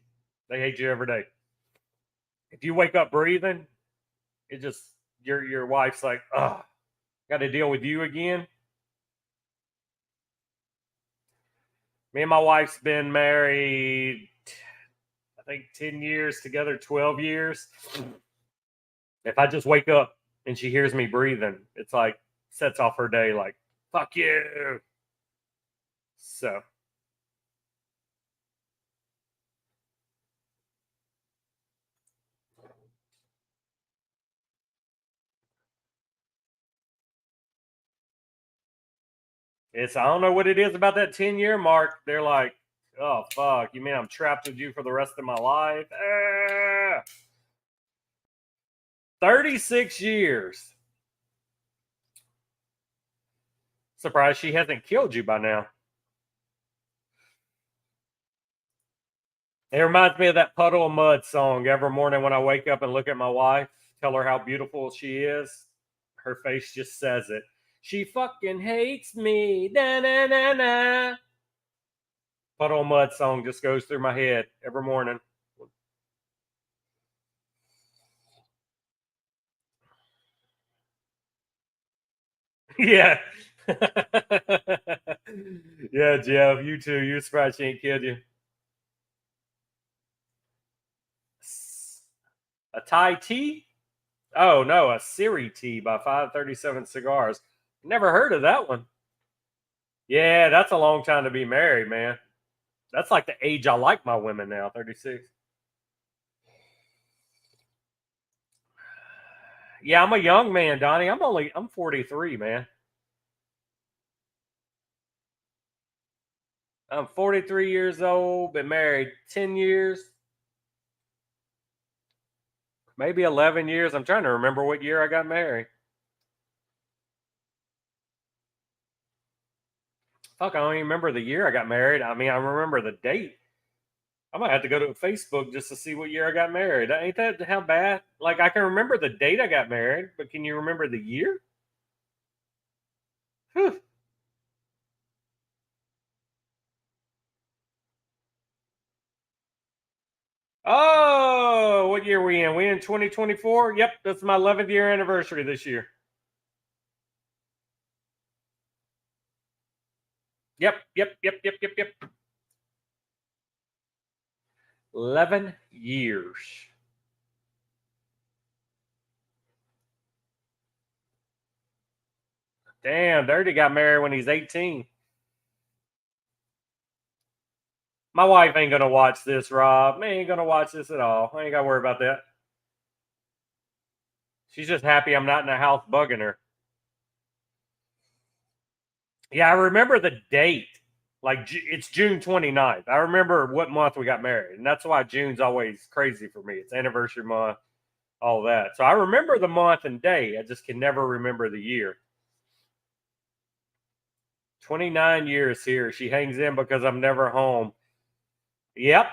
They hate you every day. If you wake up breathing, it just your wife's like, oh, got to deal with you again. Me and my wife's been married, I think 10 years together, 12 years. If I just wake up and she hears me breathing, it's like sets off her day like, fuck you. So I don't know what it is about that 10-year mark. They're like, oh fuck, you mean I'm trapped with you for the rest of my life? 36 years. Surprised she hasn't killed you by now. It reminds me of that Puddle of Mud song. Every morning when I wake up and look at my wife, tell her how beautiful she is, her face just says it. She fucking hates me. Da, na, na, na. Puddle of Mud song just goes through my head every morning. Yeah. Yeah, Jeff, you too. You're surprised she ain't killed you. A Thai tea? Oh no, a Siri tea by 537 Cigars. Never heard of that one. Yeah, that's a long time to be married, man. That's like the age I like my women now, 36. Yeah, I'm a young man, Donnie. I'm 43, man. I'm 43 years old, been married 10 years, maybe 11 years. I'm trying to remember what year I got married. Fuck, I don't even remember the year I got married. I mean, I remember the date. I might have to go to Facebook just to see what year I got married. Ain't that how bad? Like, I can remember the date I got married, but can you remember the year? Whew. Oh, what year are we in? We in 2024? Yep, that's my 11th year anniversary this year. Yep. 11 years. Damn, Dirty got married when he's 18. My wife ain't gonna watch this, Rob. Ain't gonna watch this at all. I ain't gotta worry about that. She's just happy I'm not in the house bugging her. Yeah, I remember the date. Like, it's June 29th. I remember what month we got married. And that's why June's always crazy for me. It's anniversary month, all that. So I remember the month and day. I just can never remember the year. 29 years here. She hangs in because I'm never home. Yep.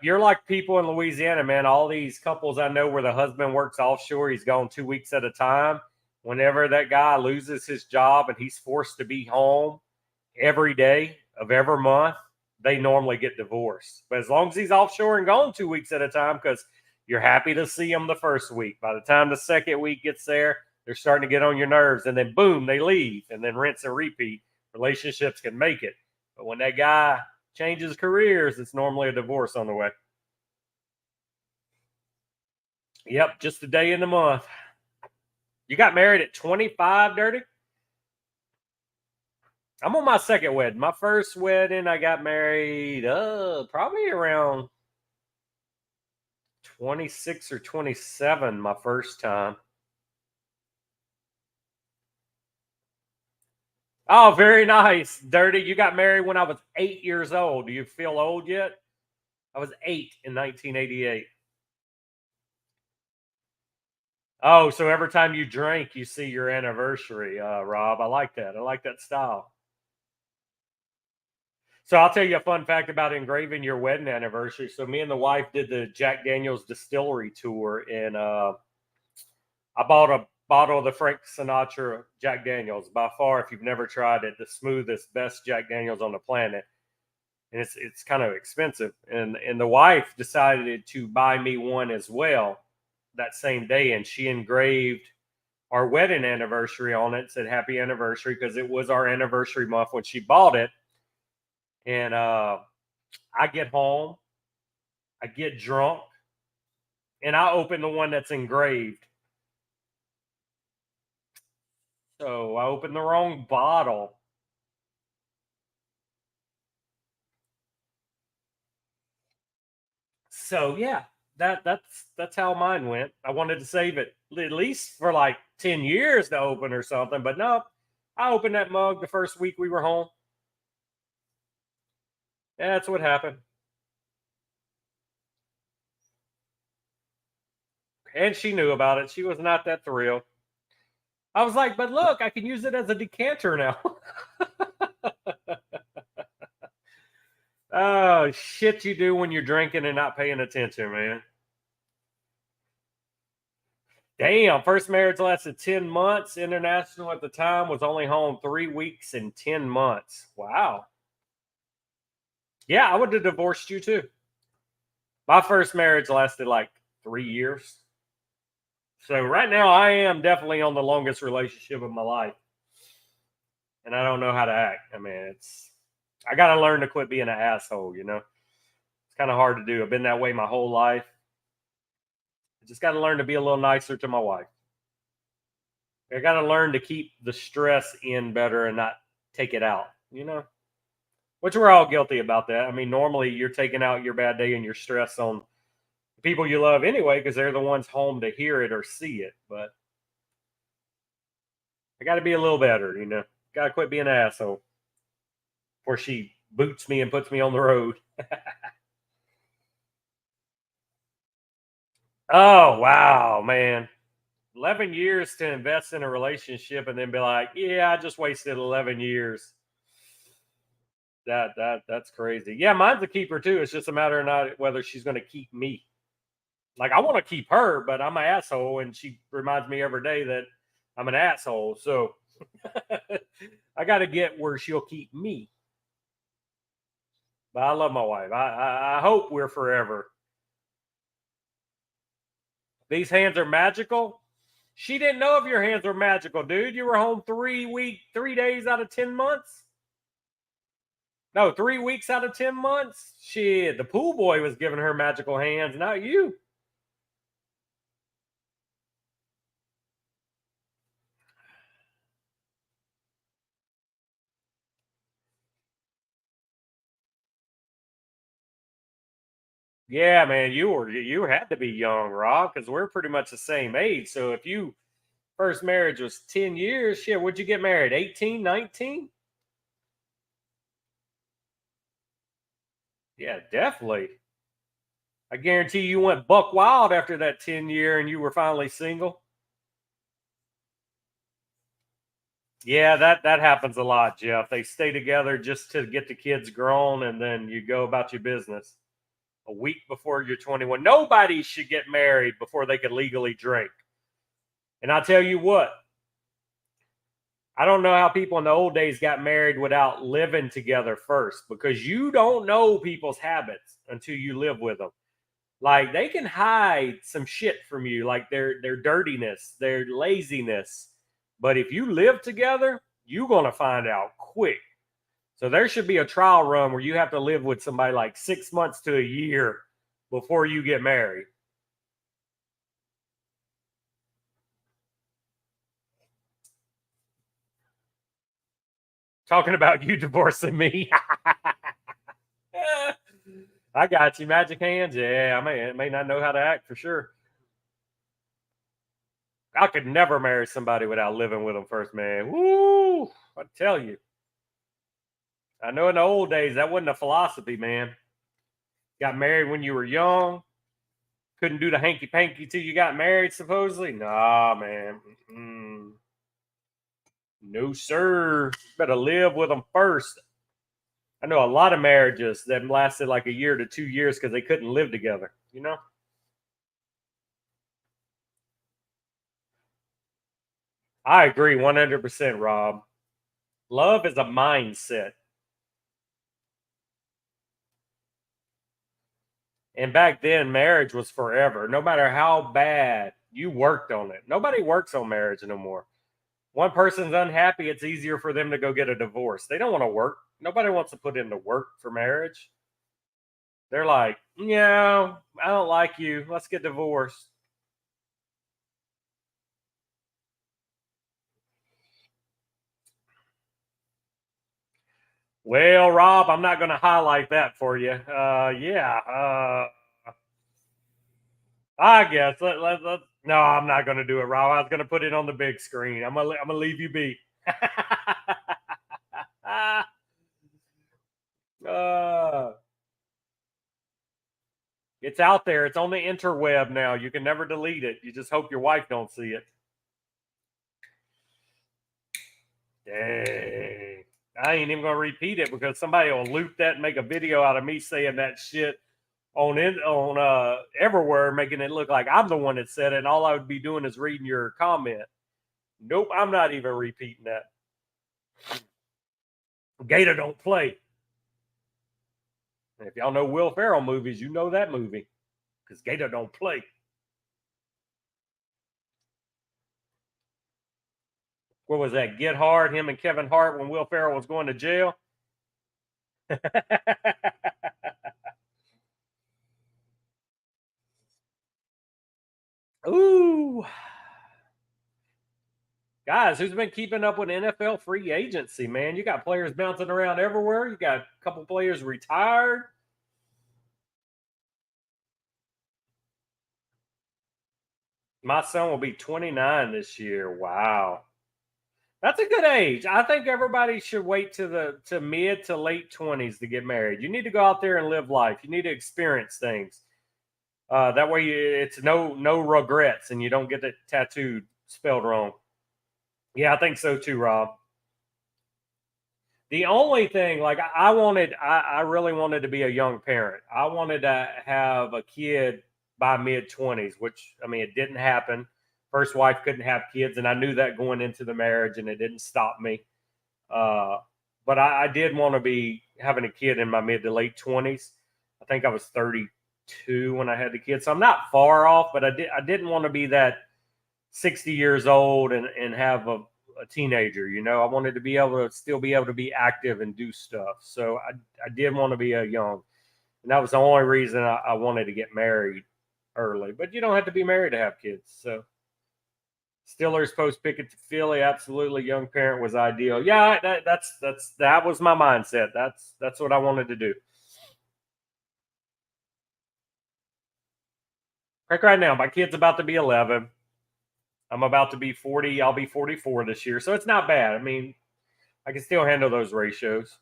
You're like people in Louisiana, man. All these couples I know where the husband works offshore, he's gone 2 weeks at a time. Whenever that guy loses his job and he's forced to be home every day of every month, they normally get divorced. But as long as he's offshore and gone 2 weeks at a time, because you're happy to see him the first week. By the time the second week gets there, they're starting to get on your nerves, and then boom, they leave, and then rinse and repeat. Relationships can make it. But when that guy changes careers, it's normally a divorce on the way. Yep, just a day in the month. You got married at 25, Dirty? I'm on my second wedding. My first wedding, I got married probably around 26 or 27 my first time. Oh, very nice. Dirty. You got married when I was 8 years old. Do you feel old yet? I was 8 in 1988. Oh, so every time you drink, you see your anniversary, Rob. I like that. I like that style. So I'll tell you a fun fact about engraving your wedding anniversary. So me and the wife did the Jack Daniels distillery tour, and I bought a bottle of the Frank Sinatra Jack Daniels. By far, if you've never tried it, the smoothest, best Jack Daniels on the planet. And it's kind of expensive. And the wife decided to buy me one as well that same day, and she engraved our wedding anniversary on it. Said happy anniversary because it was our anniversary month when she bought it. And I get home, I get drunk, and I open the one that's engraved. So I opened the wrong bottle. So yeah, that's how mine went. I wanted to save it at least for like 10 years to open or something, but no, I opened that mug the first week we were home. Yeah, that's what happened. And she knew about it. She was not that thrilled. I was like, but look, I can use it as a decanter now. Oh, shit you do when you're drinking and not paying attention, man. Damn, first marriage lasted 10 months. International at the time was only home 3 weeks and 10 months. Wow. Yeah, I would have divorced you too. My first marriage lasted like 3 years. So right now I am definitely on the longest relationship of my life. And I don't know how to act. I mean, I gotta learn to quit being an asshole, you know. It's kind of hard to do. I've been that way my whole life. I just gotta learn to be a little nicer to my wife. I gotta learn to keep the stress in better and not take it out, you know. Which we're all guilty about that. I mean, normally you're taking out your bad day and your stress on the people you love anyway, because they're the ones home to hear it or see it. But I got to be a little better, you know. Got to quit being an asshole before she boots me and puts me on the road. Oh wow, man! 11 years to invest in a relationship and then be like, yeah, I just wasted 11 years. That's crazy. Yeah, mine's a keeper too. It's just a matter of not whether she's going to keep me. Like I want to keep her, but I'm an asshole, and she reminds me every day that I'm an asshole. So I got to get where she'll keep me. But I love my wife. I hope we're forever. These hands are magical. She didn't know if your hands were magical, dude. You were home 3 days out of 10 months. No, 3 weeks out of 10 months. Shit, the pool boy was giving her magical hands, not you. Yeah, man, you had to be young, Rob, because we're pretty much the same age. So if you first marriage was 10 years, shit, would you get married? 18, 19? Yeah, definitely. I guarantee you went buck wild after that 10 year and you were finally single. Yeah, that happens a lot, Jeff. They stay together just to get the kids grown and then you go about your business. a week before you're 21. Nobody should get married before they could legally drink. And I'll tell you what, I don't know how people in the old days got married without living together first, because you don't know people's habits until you live with them. Like, they can hide some shit from you, like their dirtiness, their laziness. But if you live together, you're gonna find out quick. So there should be a trial run where you have to live with somebody like 6 months to a year before you get married. Talking about you divorcing me. I got you, magic hands. Yeah, I may not know how to act for sure. I could never marry somebody without living with them first, man. Woo! I tell you. I know in the old days that wasn't a philosophy, man. Got married when you were young. Couldn't do the hanky panky till you got married, supposedly. Nah, man. Mm-mm. No, sir. Better live with them first. I know a lot of marriages that lasted like a year to 2 years because they couldn't live together, you know? I agree 100%, Rob. Love is a mindset. And back then, marriage was forever. No matter how bad you worked on it, nobody works on marriage no more. One person's unhappy, it's easier for them to go get a divorce. They don't want to work. Nobody wants to put in the work for marriage. They're like, yeah, I don't like you. Let's get divorced. Well, Rob, I'm not going to highlight that for you. Yeah, I guess. No, I'm not going to do it, Rob. I was going to put it on the big screen. I'm gonna leave you be. uh, it's out there. It's on the interweb now. You can never delete it. You just hope your wife don't see it. Dang. I ain't even gonna repeat it because somebody will loop that and make a video out of me saying that shit on everywhere, making it look like I'm the one that said it, and all I would be doing is reading your comment. Nope, I'm not even repeating that. Gator don't play. And if y'all know Will Ferrell movies, you know that movie because Gator don't play. What was that? Get Hard? Him and Kevin Hart when Will Ferrell was going to jail. Ooh, guys, who's been keeping up with NFL free agency? Man, you got players bouncing around everywhere. You got a couple players retired. My son will be 29 this year. Wow. That's a good age. I think everybody should wait to the to mid to late 20s to get married. You need to go out there and live life. You need to experience things. That way, it's no regrets, and you don't get it tattooed spelled wrong. Yeah, I think so too, Rob. The only thing, like I really wanted to be a young parent. I wanted to have a kid by mid 20s, which I mean, it didn't happen. First wife couldn't have kids, and I knew that going into the marriage, and it didn't stop me. Uh, but I did want to be having a kid in my mid to late 20s. I think I was 32 when I had the kid, so I'm not far off. But I didn't want to be that 60 years old and have a teenager. You know, I wanted to be able to still be able to be active and do stuff. So I did want to be a young, and that was the only reason I wanted to get married early. But you don't have to be married to have kids. So Steelers post Pickett to Philly, absolutely. Young parent was ideal. Yeah, that was my mindset. That's what I wanted to do. Like right now, my kid's about to be 11. I'm about to be 40. I'll be 44 this year, so it's not bad. I mean, I can still handle those ratios.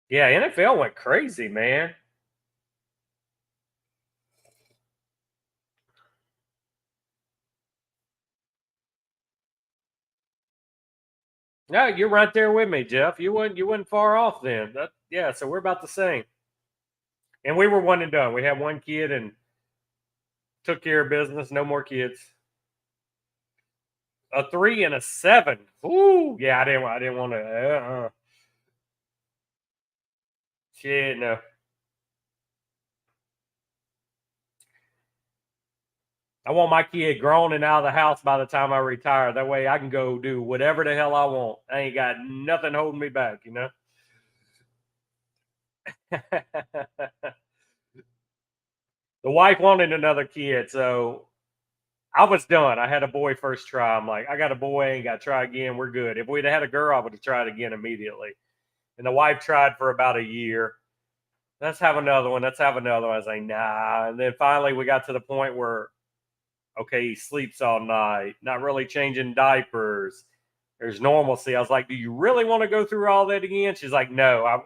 Yeah, NFL went crazy, man. No, you're right there with me, Jeff. You wasn't far off then. Yeah, so we're about the same. And we were one and done. We had one kid and took care of business. No more kids. A 3 and a 7. Ooh, yeah. I didn't want to. Shit, no. I want my kid grown and out of the house by the time I retire. That way I can go do whatever the hell I want. I ain't got nothing holding me back, you know? The wife wanted another kid, so I was done. I had a boy first try. I'm like, I got a boy, ain't got to try again. We're good. If we'd had a girl, I would have tried again immediately. And the wife tried for about a year. Let's have another one. Let's have another one. I was like, nah. And then finally we got to the point where, okay, he sleeps all night, not really changing diapers. There's normalcy. I was like, do you really want to go through all that again? She's like, no.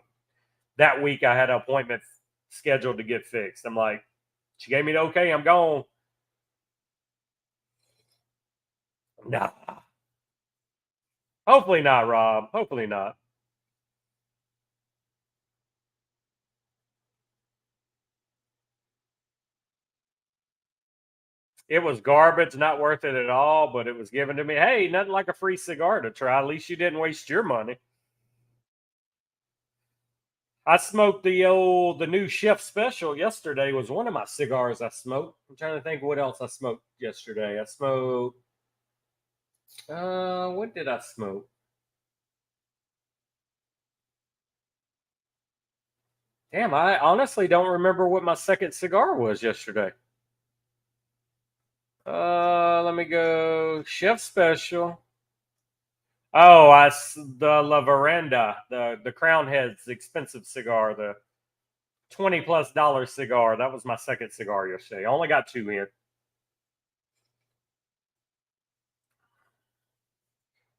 That week I had an appointment scheduled to get fixed. I'm like, she gave me the okay. I'm gone. Nah. Hopefully not, Rob. Hopefully not. It was garbage, not worth it at all, but it was given to me. Hey, nothing like a free cigar to try. At least you didn't waste your money. I smoked the new chef special yesterday. Was one of my cigars I smoked. I'm trying to think what else I smoked yesterday. I smoked what did I smoke? Damn, I honestly don't remember what my second cigar was yesterday. Let me go chef special. Oh, the La Veranda, the Crown Heads expensive cigar, the $20+ cigar. That was my second cigar yesterday. I only got two in.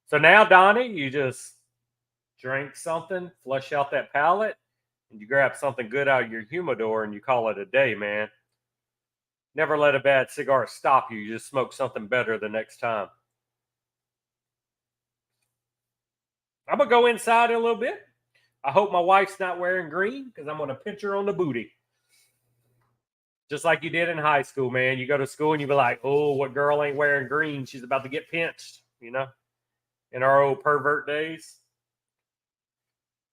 So now, Donnie, you just drink something, flush out that palate, and you grab something good out of your humidor and you call it a day, man. Never let a bad cigar stop you. You just smoke something better the next time. I'm going to go inside in a little bit. I hope my wife's not wearing green because I'm going to pinch her on the booty. Just like you did in high school, man. You go to school and you be like, oh, what girl ain't wearing green? She's about to get pinched, in our old pervert days.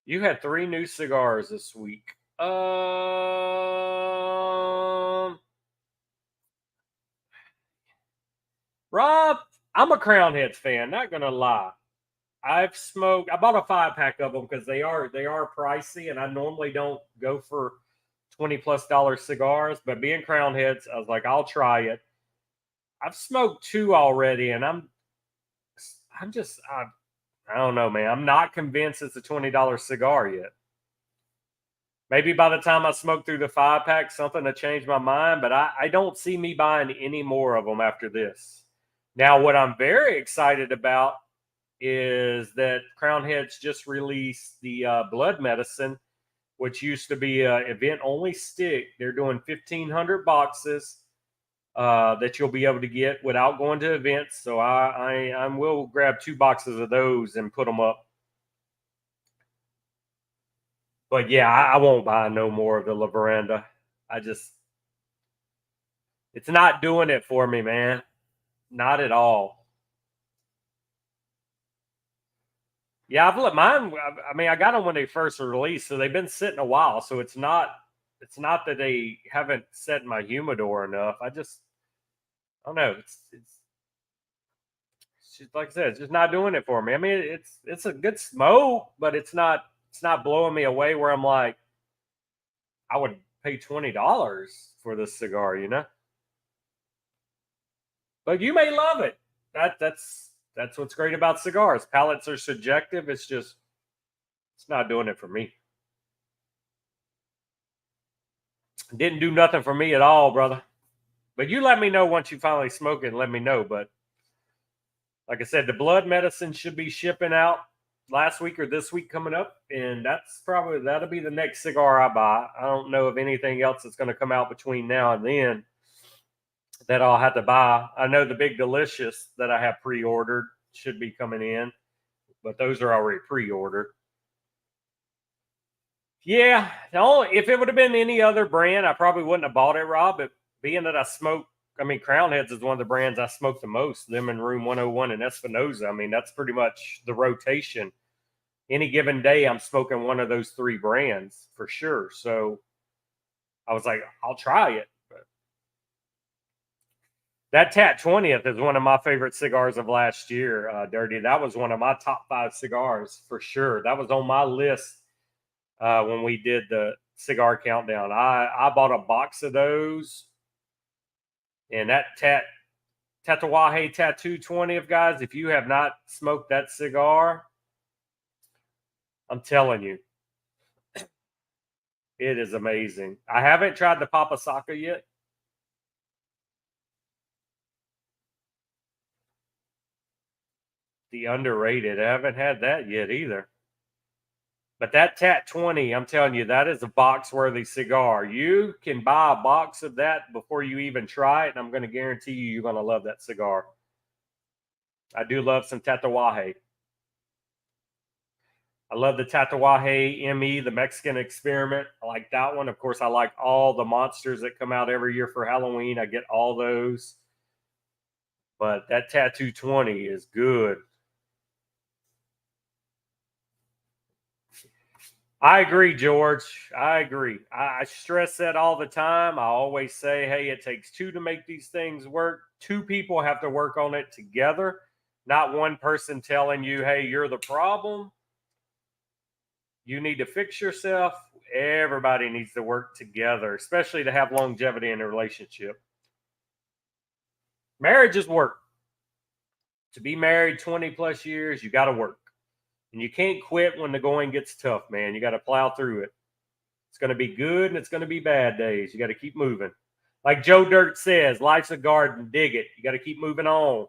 You had 3 new cigars this week. Rob, I'm a Crown Heads fan, not gonna lie. I bought a 5-pack of them because they are pricey, and I normally don't go for $20+ cigars, but being Crown Heads, I was like, I'll try it. I've smoked 2 already, and I'm just I don't know, man. I'm not convinced it's a $20 cigar yet. Maybe by the time I smoke through the 5-pack, something will change my mind, but I don't see me buying any more of them after this. Now, what I'm very excited about is that Crown Heads just released the blood medicine, which used to be an event only stick. They're doing 1,500 boxes that you'll be able to get without going to events. So I will grab 2 boxes of those and put them up. But yeah, I won't buy no more of the La Veranda. It's not doing it for me, man. Not at all. Yeah, I've let mine. I mean, I got them when they first were released, so they've been sitting a while. So it's not that they haven't set in my humidor enough. I don't know. It's just, like I said, it's just not doing it for me. I mean, it's a good smoke, but it's not blowing me away where I'm like, I would pay $20 for this cigar. But you may love it. That's what's great about cigars. Palates are subjective. It's not doing it for me. Didn't do nothing for me at all, brother. But you let me know once you finally smoke it and let me know. But like I said, the blood medicine should be shipping out last week or this week coming up. And that'll be the next cigar I buy. I don't know of anything else that's going to come out between now and then that I'll have to buy. I know the Big Delicious that I have pre-ordered should be coming in. but those are already pre-ordered. Yeah, if it would have been any other brand, I probably wouldn't have bought it, Rob. But being that Crown Heads is one of the brands I smoke the most. Them and Room 101 and Espinosa. I mean, that's pretty much the rotation. Any given day, I'm smoking one of those three brands for sure. So I was like, I'll try it. But that Tat 20th is one of my favorite cigars of last year, Dirty. That was one of my top 5 cigars for sure. That was on my list when we did the cigar countdown. I bought a box of those. And that Tatuaje Tattoo 20th, guys, if you have not smoked that cigar, I'm telling you, it is amazing. I haven't tried the Papasaka yet. The underrated. I haven't had that yet either. But that Tat 20, I'm telling you, that is a box-worthy cigar. You can buy a box of that before you even try it, and I'm going to guarantee you, you're going to love that cigar. I do love some Tatuaje. I love the Tatuaje ME, the Mexican Experiment. I like that one. Of course, I like all the monsters that come out every year for Halloween. I get all those. But that Tattoo 20 is good. I agree, George. I agree. I stress that all the time. I always say, hey, it takes 2 to make these things work. 2 people have to work on it together, not one person telling you, hey, you're the problem. You need to fix yourself. Everybody needs to work together, especially to have longevity in a relationship. Marriage is work. To be married 20 plus years, you got to work. And you can't quit when the going gets tough, man. You got to plow through it. It's going to be good and it's going to be bad days. You got to keep moving. Like Joe Dirt says, life's a garden, dig it. You got to keep moving on.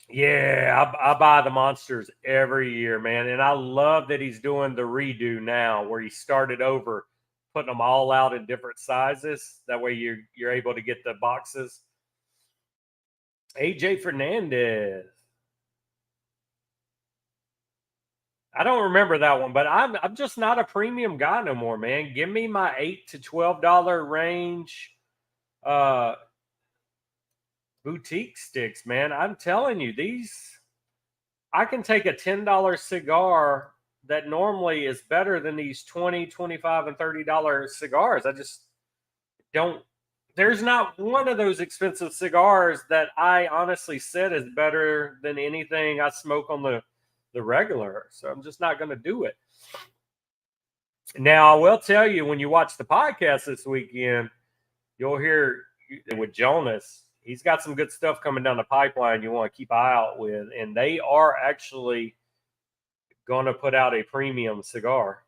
Yeah, I buy the monsters every year, man. And I love that he's doing the redo now where he started over, putting them all out in different sizes. That way you're able to get the boxes. AJ Fernandez. I don't remember that one, but I'm just not a premium guy no more, man. Give me my $8 to $12 range boutique sticks, man. I'm telling you, I can take a $10 cigar that normally is better than these $20, $25, and $30 cigars. I just don't. There's not one of those expensive cigars that I honestly said is better than anything I smoke on the regular. So I'm just not going to do it. Now, I will tell you, when you watch the podcast this weekend, you'll hear with Jonas, he's got some good stuff coming down the pipeline you want to keep an eye out with. And they are actually going to put out a premium cigar.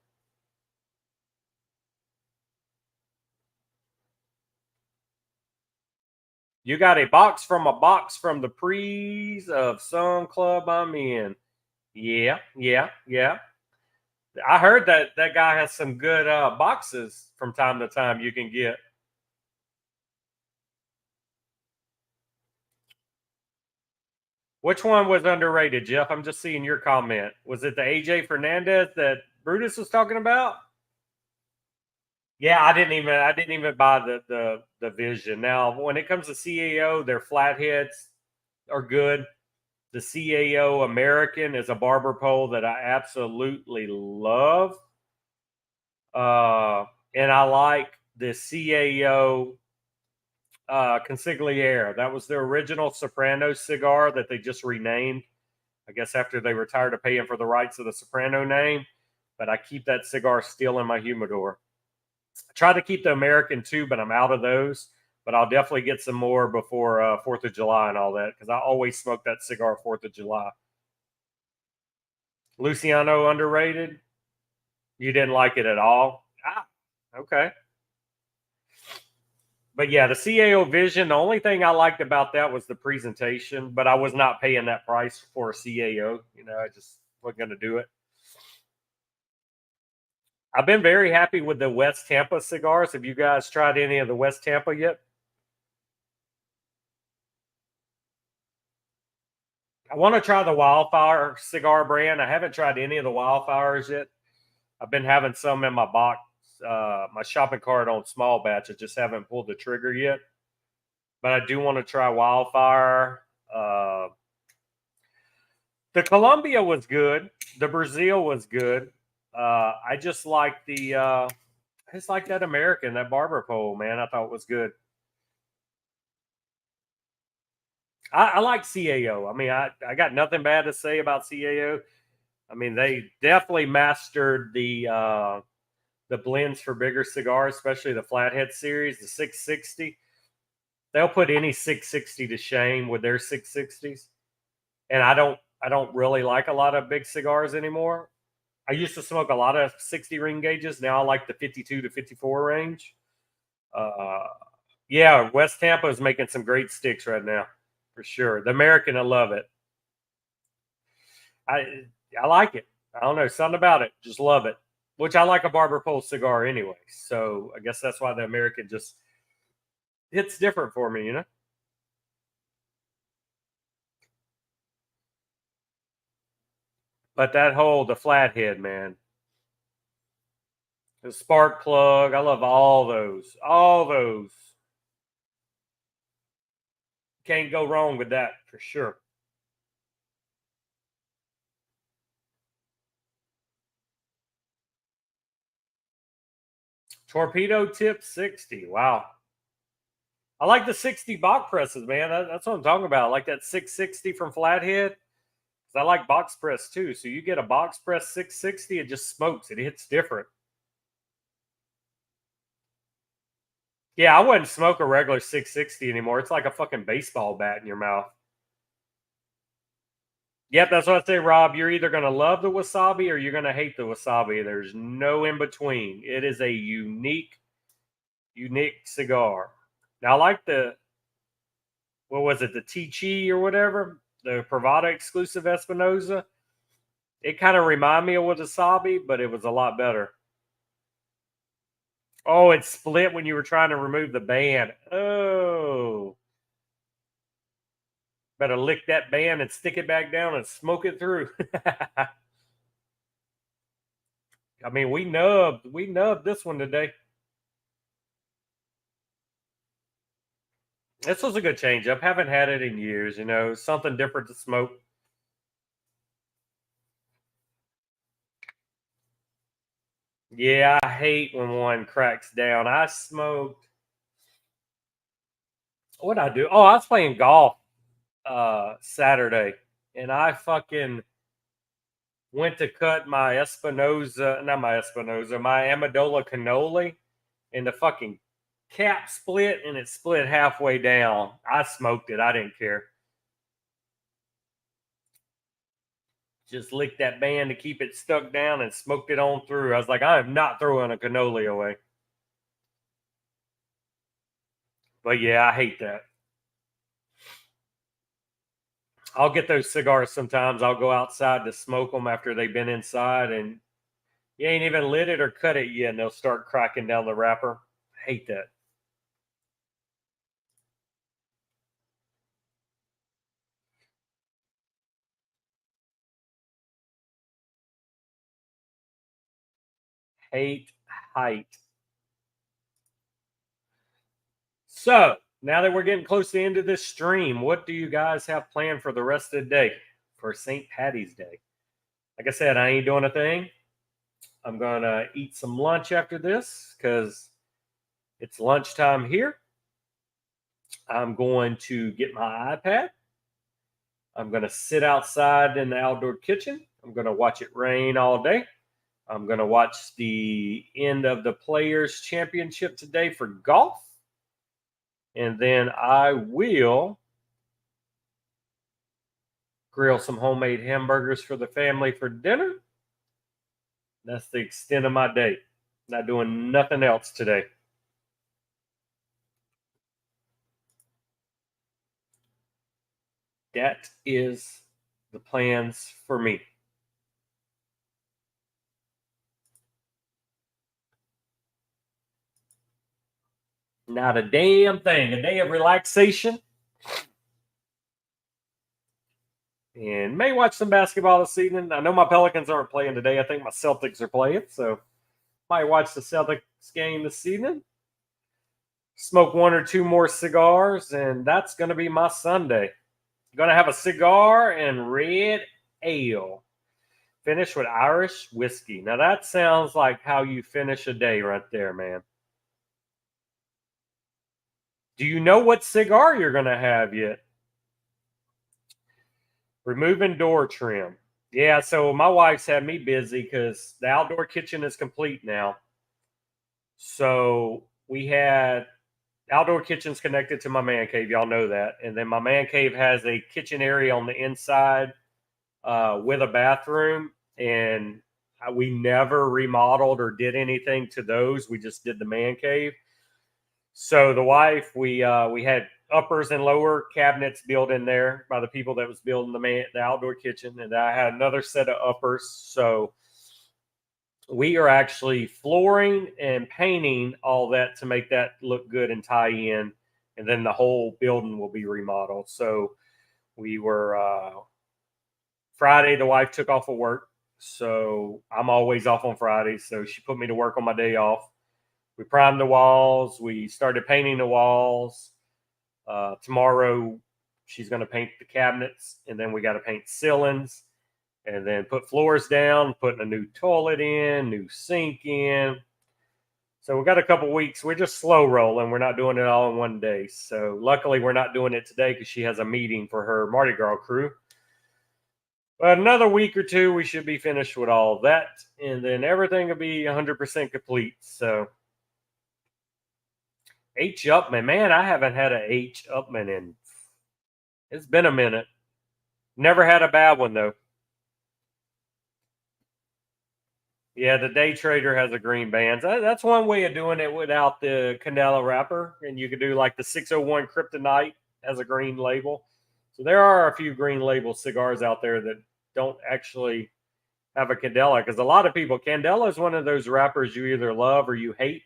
You got a box from the prees of some club I'm in. Yeah. I heard that guy has some good boxes from time to time you can get. Which one was underrated, Jeff? I'm just seeing your comment. Was it the AJ Fernandez that Brutus was talking about? Yeah, I didn't even buy the Vision. Now, when it comes to CAO, their flatheads are good. The CAO American is a barber pole that I absolutely love. And I like the CAO Consigliere. That was the original Soprano cigar that they just renamed, I guess, after they retired to paying for the rights of the Soprano name. But I keep that cigar still in my humidor. I try to keep the American too, but I'm out of those. But I'll definitely get some more before 4th of July and all that, because I always smoke that cigar 4th of July. Luciano underrated? You didn't like it at all? Ah, okay. But yeah, the CAO Vision, the only thing I liked about that was the presentation, but I was not paying that price for a CAO. I just wasn't going to do it. I've been very happy with the West Tampa cigars. Have you guys tried any of the West Tampa yet? I want to try the Wildfire cigar brand. I haven't tried any of the Wildfires yet. I've been having some in my box, my shopping cart on small batch. I just haven't pulled the trigger yet. But I do want to try Wildfire. The Colombia was good. The Brazil was good. I just like it's like that American, that barber pole, man. I thought was good. I like CAO. I mean, I got nothing bad to say about CAO. I mean, they definitely mastered the blends for bigger cigars, especially the Flathead series, the 660. They'll put any 660 to shame with their 660s. And I don't really like a lot of big cigars anymore. I used to smoke a lot of 60 ring gauges. Now I like the 52 to 54 range. Uh, yeah, West Tampa is making some great sticks right now, for sure. The American, I love it. I I like it. I don't know, something about it. Just love it. Which I like a barber pole cigar anyway. So I guess that's why the American just hits different for me, you know? But the flathead, man. The spark plug. I love all those. All those. Can't go wrong with that for sure. Torpedo tip 60. Wow. I like the 60 box presses, man. That's what I'm talking about. I like that 660 from Flathead. I like box press too. So you get a box press 660, it just smokes. It hits different. Yeah, I wouldn't smoke a regular 660 anymore. It's like a fucking baseball bat in your mouth. Yep, that's what I say, Rob. You're either going to love the wasabi or you're going to hate the wasabi. There's no in between. It is a unique cigar. Now, I like what was it, the Tichy or whatever, the Pravada exclusive Espinosa. It kind of reminded me of wasabi, but it was a lot better. Oh, it split when you were trying to remove the band. Oh. Better lick that band and stick it back down and smoke it through. I mean, we nubbed this one today. This was a good change up. Haven't had it in years, something different to smoke. Yeah, I hate when one cracks down. I smoked. What'd I do? Oh, I was playing golf Saturday, and I fucking went to cut my Espinosa, not my Espinosa, my Amendola cannoli, and the fucking cap split, and it split halfway down. I smoked it. I didn't care. Just licked that band to keep it stuck down and smoked it on through. I was like, I am not throwing a cannoli away. But yeah, I hate that. I'll get those cigars sometimes. I'll go outside to smoke them after they've been inside, and you ain't even lit it or cut it yet, and they'll start cracking down the wrapper. I hate that. Hate height. So now that we're getting close to the end of this stream, what do you guys have planned for the rest of the day for St. Patty's Day? Like I said, I ain't doing a thing. I'm gonna eat some lunch after this because it's lunchtime here. I'm going to get my iPad. I'm going to sit outside in the outdoor kitchen. I'm going to watch it rain all day. I'm going to watch the end of the Players Championship today for golf. And then I will grill some homemade hamburgers for the family for dinner. That's the extent of my day. Not doing nothing else today. That is the plans for me. Not a damn thing. A day of relaxation. and may watch some basketball this evening. I know my Pelicans aren't playing today. I think my Celtics are playing, so might watch the Celtics game this evening. Smoke one or two more cigars, and that's going to be my Sunday. Going to have a cigar and red ale. Finish with Irish whiskey. Now that sounds like how you finish a day right there, man. Do you know what cigar you're going to have yet? Removing door trim. Yeah, so my wife's had me busy because the outdoor kitchen is complete now. So we had outdoor kitchen's connected to my man cave. Y'all know that. And then my man cave has a kitchen area on the inside with a bathroom. And we never remodeled or did anything to those. We just did the man cave. So the wife, we had uppers and lower cabinets built in there by the people that was building the outdoor kitchen, and I had another set of uppers. So we are actually flooring and painting all that to make that look good and tie in, and then the whole building will be remodeled. So we were Friday. The wife took off of work, so I'm always off on Fridays. So she put me to work on my day off. We primed the walls. We started painting the walls. Tomorrow, she's going to paint the cabinets, and then we got to paint ceilings, and then put floors down, putting a new toilet in, new sink in. So we got a couple weeks. We're just slow rolling. We're not doing it all in one day. So luckily, we're not doing it today because she has a meeting for her Mardi Gras crew. But another week or two, we should be finished with all of that, and then everything will be 100% complete. So H. Upman, man, I haven't had a H. Upman in. It's been a minute. Never had a bad one though. Yeah, the day trader has a green band. That's one way of doing it without the Candela wrapper, and you could do like the 601 Kryptonite as a green label. So there are a few green label cigars out there that don't actually have a Candela, because a lot of people, Candela is one of those wrappers you either love or you hate.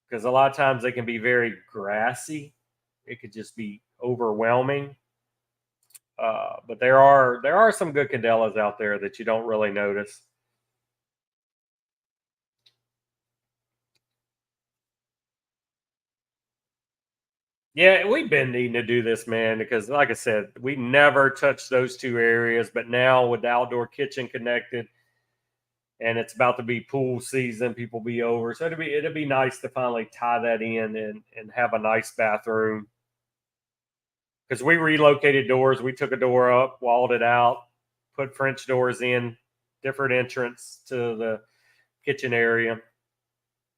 Because a lot of times they can be very grassy. It could just be overwhelming. But there are some good Candelas out there that you don't really notice. Yeah, we've been needing to do this, man, because like I said, we never touched those two areas. But now with the outdoor kitchen connected, and it's about to be pool season, people be over. So it'd be nice to finally tie that in and have a nice bathroom. Because we relocated doors. We took a door up, walled it out, put French doors in, different entrance to the kitchen area.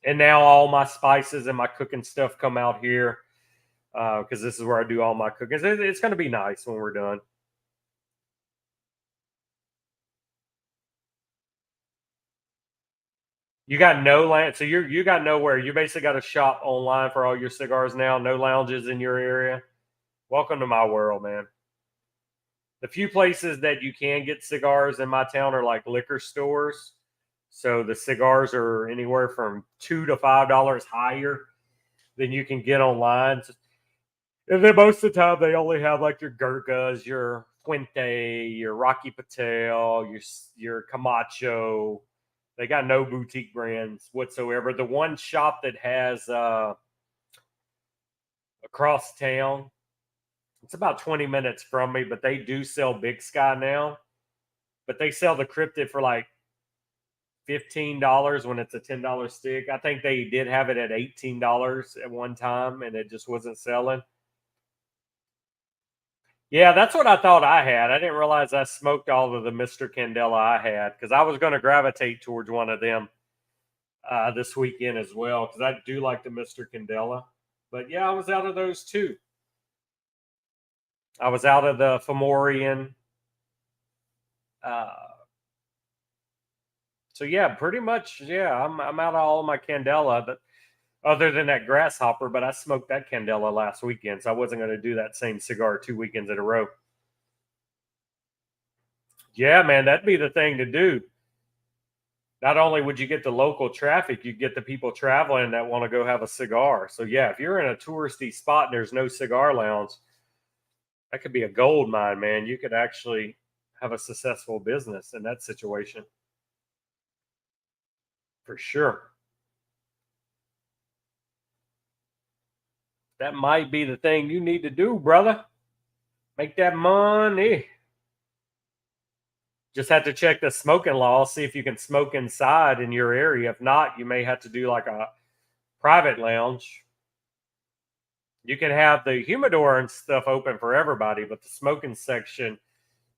And now all my spices and my cooking stuff come out here because this is where I do all my cooking. It's going to be nice when we're done. You got no lounge, so you got nowhere. You basically got to shop online for all your cigars now. No lounges in your area. Welcome to my world, man. The few places that you can get cigars in my town are like liquor stores. So the cigars are anywhere from $2 to $5 higher than you can get online. And then most of the time they only have like your Gurkhas, your Fuente, your Rocky Patel, your Camacho. They got no boutique brands whatsoever. The one shop that has across town, it's about 20 minutes from me, but they do sell Big Sky now. But they sell the cryptid for like $15 when it's a $10 stick. I think they did have it at $18 at one time, and it just wasn't selling. Yeah, that's what I thought I had. I didn't realize I smoked all of the Mr. Candela I had, because I was going to gravitate towards one of them this weekend as well, because I do like the Mr. Candela. But yeah, I was out of those too. I was out of the Fomorian. Uh, so yeah, pretty much. Yeah, I'm out of all my Candela, but other than that grasshopper. But I smoked that Candela last weekend, so I wasn't going to do that same cigar 2 weekends in a row. Yeah, man, that'd be the thing to do. Not only would you get the local traffic, you get the people traveling that want to go have a cigar. So yeah, if you're in a touristy spot and there's no cigar lounge, That could be a gold mine, man. You could actually have a successful business in that situation. For sure. That might be the thing you need to do, brother. Make that money. Just have to check the smoking law, see if you can smoke inside in your area. If not, you may have to do like a private lounge. You can have the humidor and stuff open for everybody, but the smoking section,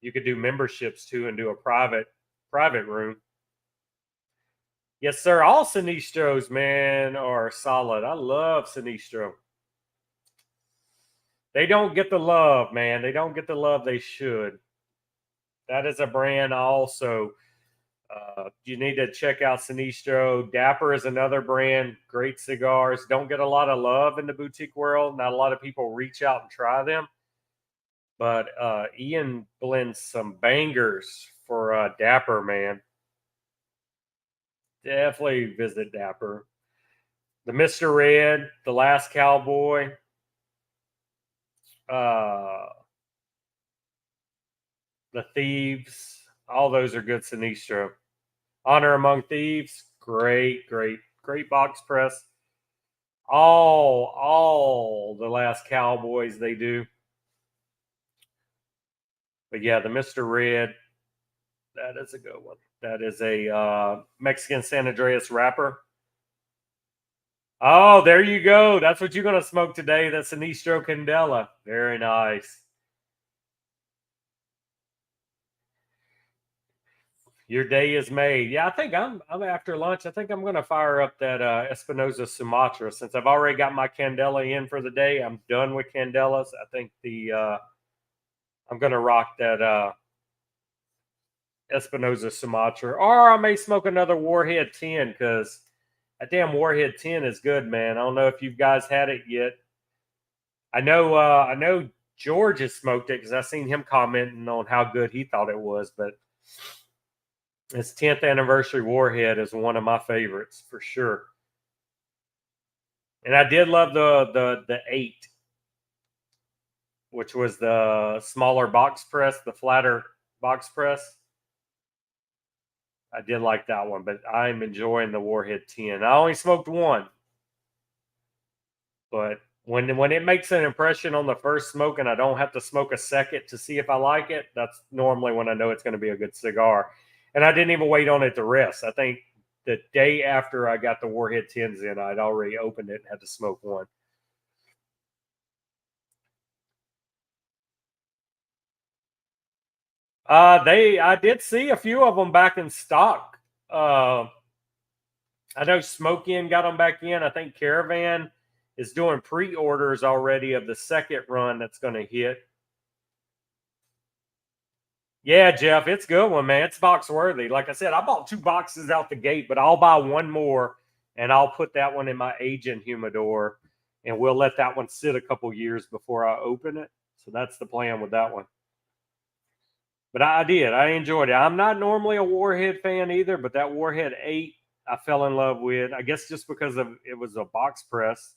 you could do memberships too and do a private room. Yes, sir. All Sinistros, man, are solid. I love Sinistro. They don't get the love, man. They don't get the love they should. That is a brand also. You need to check out Sinistro. Dapper is another brand. Great cigars. Don't get a lot of love in the boutique world. Not a lot of people reach out and try them. But Ian blends some bangers for Dapper, man. Definitely visit Dapper. The Mr. Red, The Last Cowboy. The Thieves. All those are good Sinistro. Honor Among Thieves. Great box press. All the Last Cowboys they do. But yeah, the Mr. Red, that is a good one. That is a Mexican San Andreas wrapper. Oh, there you go. That's what you're going to smoke today. That's an Sinistro Candela. Very nice. Your day is made. Yeah, I think I'm after lunch. I think I'm going to fire up that Espinosa Sumatra since I've already got my Candela in for the day. I'm done with Candelas. I think I'm going to rock that Espinosa Sumatra, or I may smoke another Warhead 10 because that damn Warhead 10 is good, man. I don't know if you guys had it yet. I know George has smoked it because I seen him commenting on how good he thought it was, but his 10th anniversary Warhead is one of my favorites for sure. And I did love the 8, which was the smaller box press, the flatter box press. I did like that one, but I'm enjoying the Warhead 10. I only smoked one, but when it makes an impression on the first smoke and I don't have to smoke a second to see if I like it, that's normally when I know it's going to be a good cigar. And I didn't even wait on it to rest. I think the day after I got the Warhead 10s in, I'd already opened it and had to smoke one. I did see a few of them back in stock. I know Smoke Inn got them back in. I think Caravan is doing pre-orders already of the second run that's going to hit. Yeah, Jeff, it's a good one, man. It's box worthy. Like I said, I bought 2 boxes out the gate, but I'll buy one more and I'll put that one in my agent humidor and we'll let that one sit a couple years before I open it. So that's the plan with that one. But I did. I enjoyed it. I'm not normally a Warhead fan either, but that Warhead 8 I fell in love with. I guess just because of it was a box press.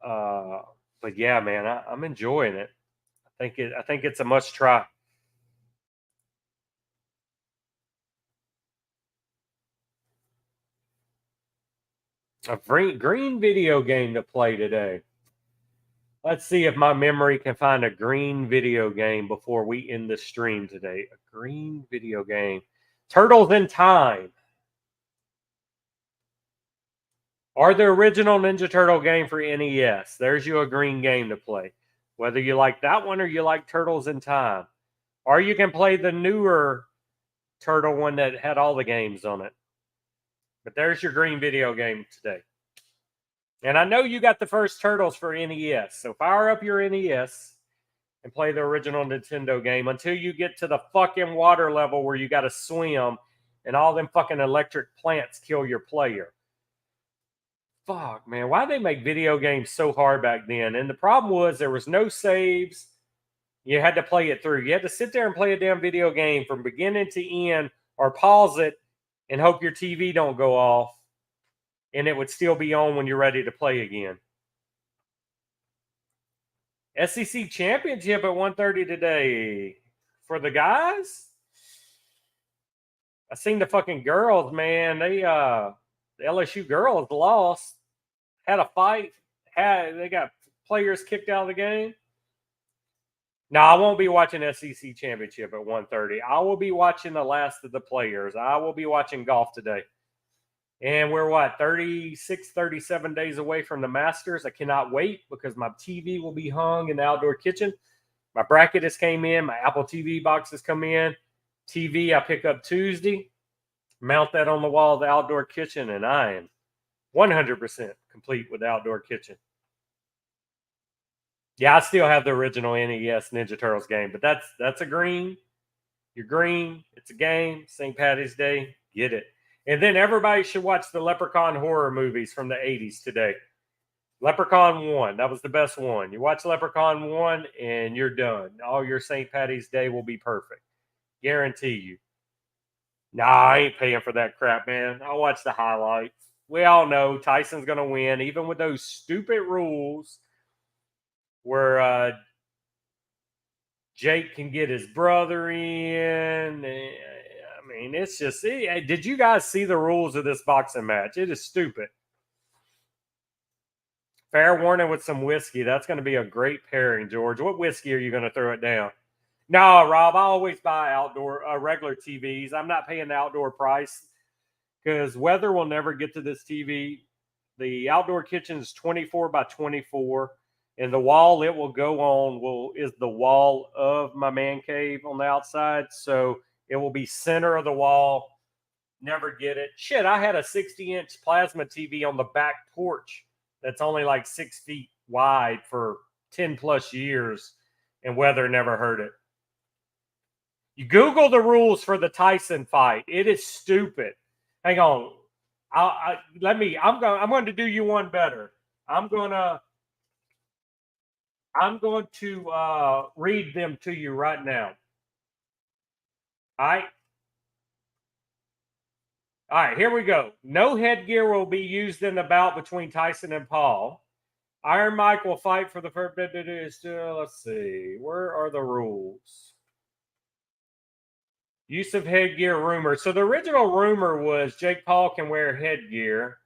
But yeah, man, I'm enjoying it. I think it's a must try. A green video game to play today. Let's see if my memory can find a green video game before we end the stream today. A green video game. Turtles in Time. Or the original Ninja Turtle game for NES. There's you a green game to play. Whether you like that one or you like Turtles in Time. Or you can play the newer Turtle one that had all the games on it. But there's your green video game today. And I know you got the first Turtles for NES. So fire up your NES and play the original Nintendo game until you get to the fucking water level where you got to swim and all them fucking electric plants kill your player. Fuck, man. Why they make video games so hard back then? And the problem was there was no saves. You had to play it through. You had to sit there and play a damn video game from beginning to end or pause it and hope your TV don't go off and it would still be on when you're ready to play again. SEC championship at 1:30 today for the guys. I seen the fucking girls, man. The LSU girls lost, had a fight, they got players kicked out of the game. No, I won't be watching SEC championship at 1:30. I will be watching the last of the players. I will be watching golf today. And we're 36, 37 days away from the Masters. I cannot wait because my TV will be hung in the outdoor kitchen. My bracket has came in. My Apple TV box has come in. TV I pick up Tuesday. Mount that on the wall of the outdoor kitchen, and I am 100% complete with the outdoor kitchen. Yeah, I still have the original NES Ninja Turtles game, but that's a green. You're green. It's a game. St. Patty's Day. Get it. And then everybody should watch the Leprechaun horror movies from the 80s today. Leprechaun 1. That was the best one. You watch Leprechaun 1 and you're done. All your St. Patty's Day will be perfect. Guarantee you. Nah, I ain't paying for that crap, man. I'll watch the highlights. We all know Tyson's going to win, even with those stupid rules where Jake can get his brother in. I mean, it's just, did you guys see the rules of this boxing match? It is stupid. Fair warning with some whiskey. That's going to be a great pairing, George. What whiskey are you going to throw it down? No, Rob, I always buy outdoor, regular TVs. I'm not paying the outdoor price because weather will never get to this TV. The outdoor kitchen is 24 by 24. And the wall it will go on is the wall of my man cave on the outside. So it will be center of the wall. Never get it. Shit, I had a 60-inch plasma TV on the back porch that's only like 6 feet wide for 10 plus years, and weather never hurt it. You Google the rules for the Tyson fight. It is stupid. Hang on. I'm going to do you one better. I'm going to read them to you right now. All right, here we go. No headgear will be used in the bout between Tyson and Paul. Iron Mike will fight for the first. Let's see. Where are the rules? Use of headgear rumor. So the original rumor was Jake Paul can wear headgear.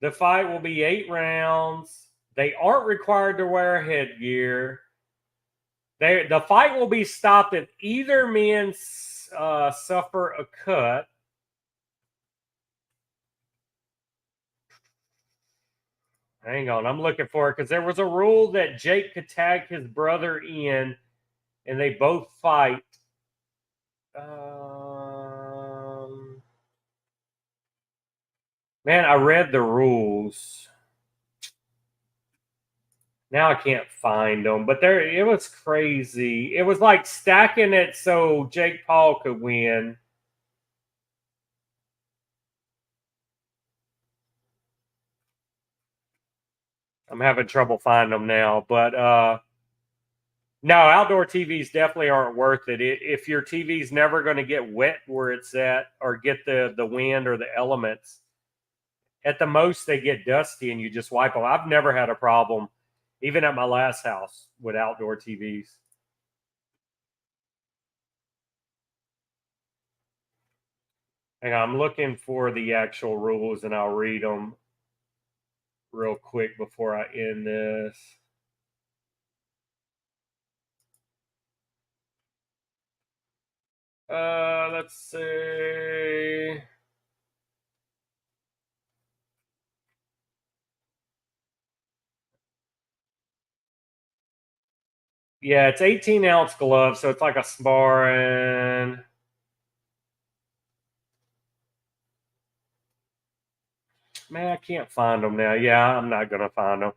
The fight will be 8 rounds. They aren't required to wear headgear. The fight will be stopped if either man suffer a cut. Hang on, I'm looking for it because there was a rule that Jake could tag his brother in, and they both fight. Man, I read the rules. Now I can't find them, but it was crazy. It was like stacking it so Jake Paul could win. I'm having trouble finding them now, but no, outdoor TVs definitely aren't worth it. If your TV's never going to get wet where it's at or get the wind or the elements, at the most they get dusty and you just wipe them. I've never had a problem, even at my last house, with outdoor TVs. Hang on, I'm looking for the actual rules and I'll read them real quick before I end this. Let's see. Yeah, it's 18-ounce gloves, so it's like a sparring. Man, I can't find them now. Yeah, I'm not going to find them.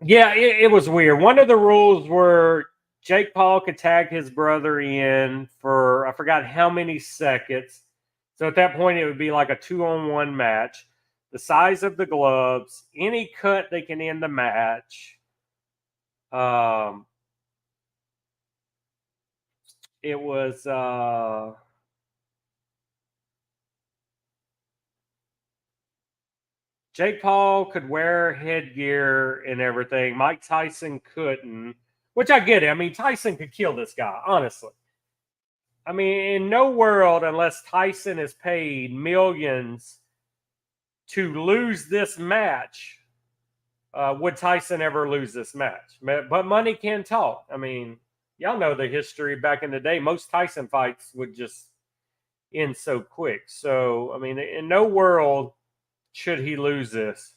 Yeah, it was weird. One of the rules were Jake Paul could tag his brother in for, I forgot how many seconds. So at that point, it would be like a 2-on-1 match. The size of the gloves, any cut, they can end the match. It was Jake Paul could wear headgear and everything. Mike Tyson couldn't, which I get it. I mean, Tyson could kill this guy, honestly. I mean, in no world, unless Tyson is paid millions to lose this match, would Tyson ever lose this match. But money can talk. I mean, y'all know the history back in the day. Most Tyson fights would just end so quick. So, I mean, in no world should he lose this.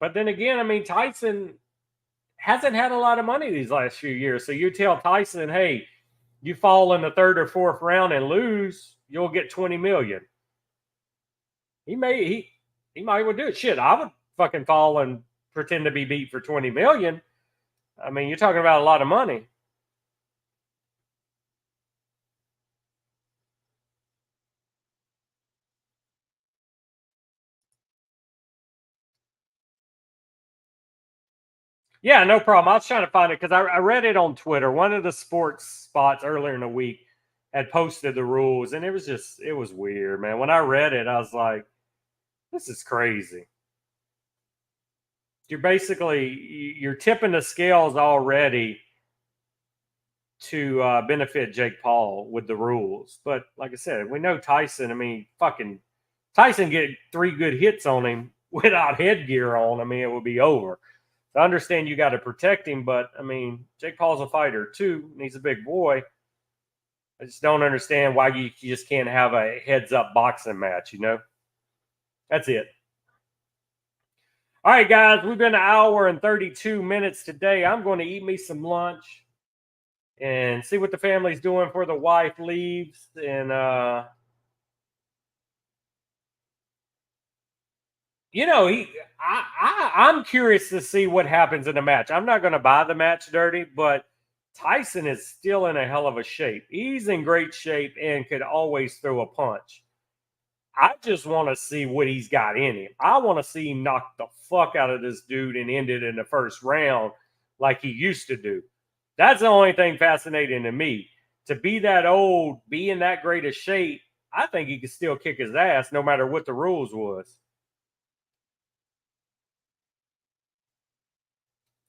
But then again, I mean, Tyson hasn't had a lot of money these last few years. So you tell Tyson, hey, you fall in the third or fourth round and lose, you'll get 20 million. He might well do it. Shit, I would fucking fall and pretend to be beat for 20 million. I mean, you're talking about a lot of money. Yeah, no problem. I was trying to find it because I read it on Twitter. One of the sports spots earlier in the week had posted the rules, and it was weird, man. When I read it, I was like, this is crazy. You're tipping the scales already to benefit Jake Paul with the rules. But like I said, we know Tyson. I mean, fucking Tyson get 3 good hits on him without headgear on. I mean, it would be over. I understand you got to protect him, but I mean, Jake Paul's a fighter too, and he's a big boy. I just don't understand why you just can't have a heads-up boxing match. That's it. All right, guys, we've been an hour and 32 minutes today. I'm going to eat me some lunch and see what the family's doing before the wife leaves. And I'm curious to see what happens in the match. I'm not going to buy the match dirty, but Tyson is still in a hell of a shape. He's in great shape and could always throw a punch. I just want to see what he's got in him. I want to see him knock the fuck out of this dude and end it in the first round like he used to do. That's the only thing fascinating to me. To be that old, be in that great a shape, I think he could still kick his ass no matter what the rules was.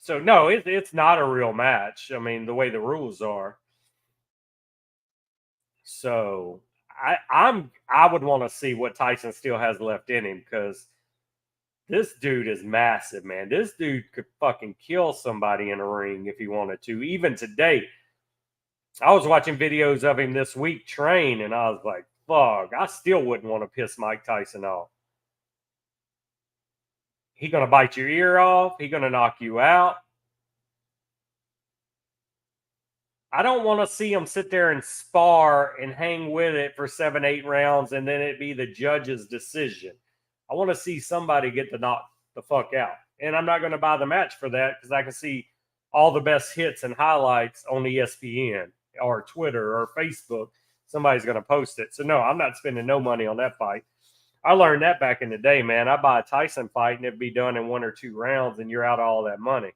So no, it's not a real match. I mean, the way the rules are. So I would want to see what Tyson still has left in him because this dude is massive, man. This dude could fucking kill somebody in a ring if he wanted to. Even today, I was watching videos of him this week train, and I was like, fuck, I still wouldn't want to piss Mike Tyson off. He gonna bite your ear off. He gonna knock you out. I don't want to see him sit there and spar and hang with it for 7, 8 rounds and then it be the judge's decision. I want to see somebody get to knock the fuck out. And I'm not going to buy the match for that because I can see all the best hits and highlights on ESPN or Twitter or Facebook. Somebody's going to post it. So, no, I'm not spending no money on that fight. I learned that back in the day, man. I buy a Tyson fight and it'd be done in 1 or 2 rounds and you're out all that money.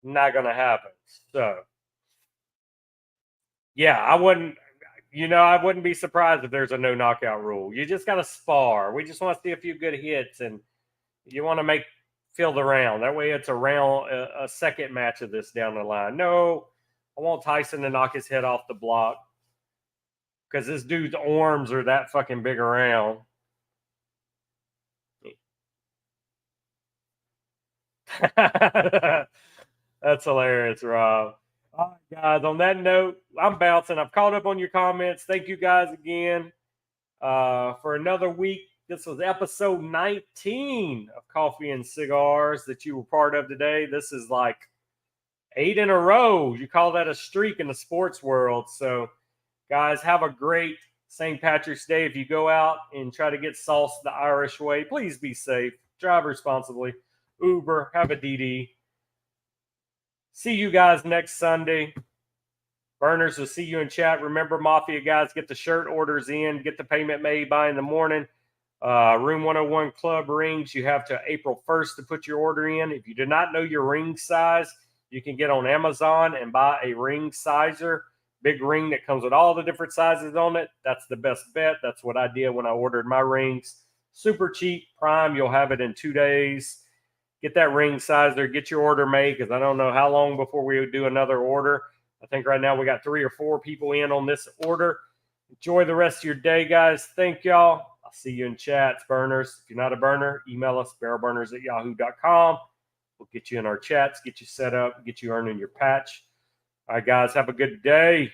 Not going to happen. So, yeah, I wouldn't be surprised if there's a no knockout rule. You just got to spar. We just want to see a few good hits, and you want to fill the round. That way, it's a second match of this down the line. No, I want Tyson to knock his head off the block because this dude's arms are that fucking big around. That's hilarious, Rob. All right, guys. On that note, I'm bouncing. I've caught up on your comments. Thank you guys again for another week. This was episode 19 of Coffee and Cigars that you were part of today. This is like 8 in a row. You call that a streak in the sports world. So, guys, have a great St. Patrick's Day. If you go out and try to get sauce the Irish way, please be safe. Drive responsibly. Uber. Have a DD. See you guys next Sunday. Burners will see you in chat. Remember, Mafia guys, get the shirt orders in. Get the payment made by in the morning. Room 101 Club rings. You have to April 1st to put your order in. If you do not know your ring size, you can get on Amazon and buy a ring sizer, big ring that comes with all the different sizes on it. That's the best bet. That's what I did when I ordered my rings. Super cheap, prime. You'll have it in 2 days. Get that ring sizer, get your order made, because I don't know how long before we would do another order. I think right now we got 3 or 4 people in on this order. Enjoy the rest of your day, guys. Thank y'all. I'll see you in chats, burners. If you're not a burner, email us, barrelburners@yahoo.com. We'll get you in our chats, get you set up, get you earning your patch. All right, guys, have a good day.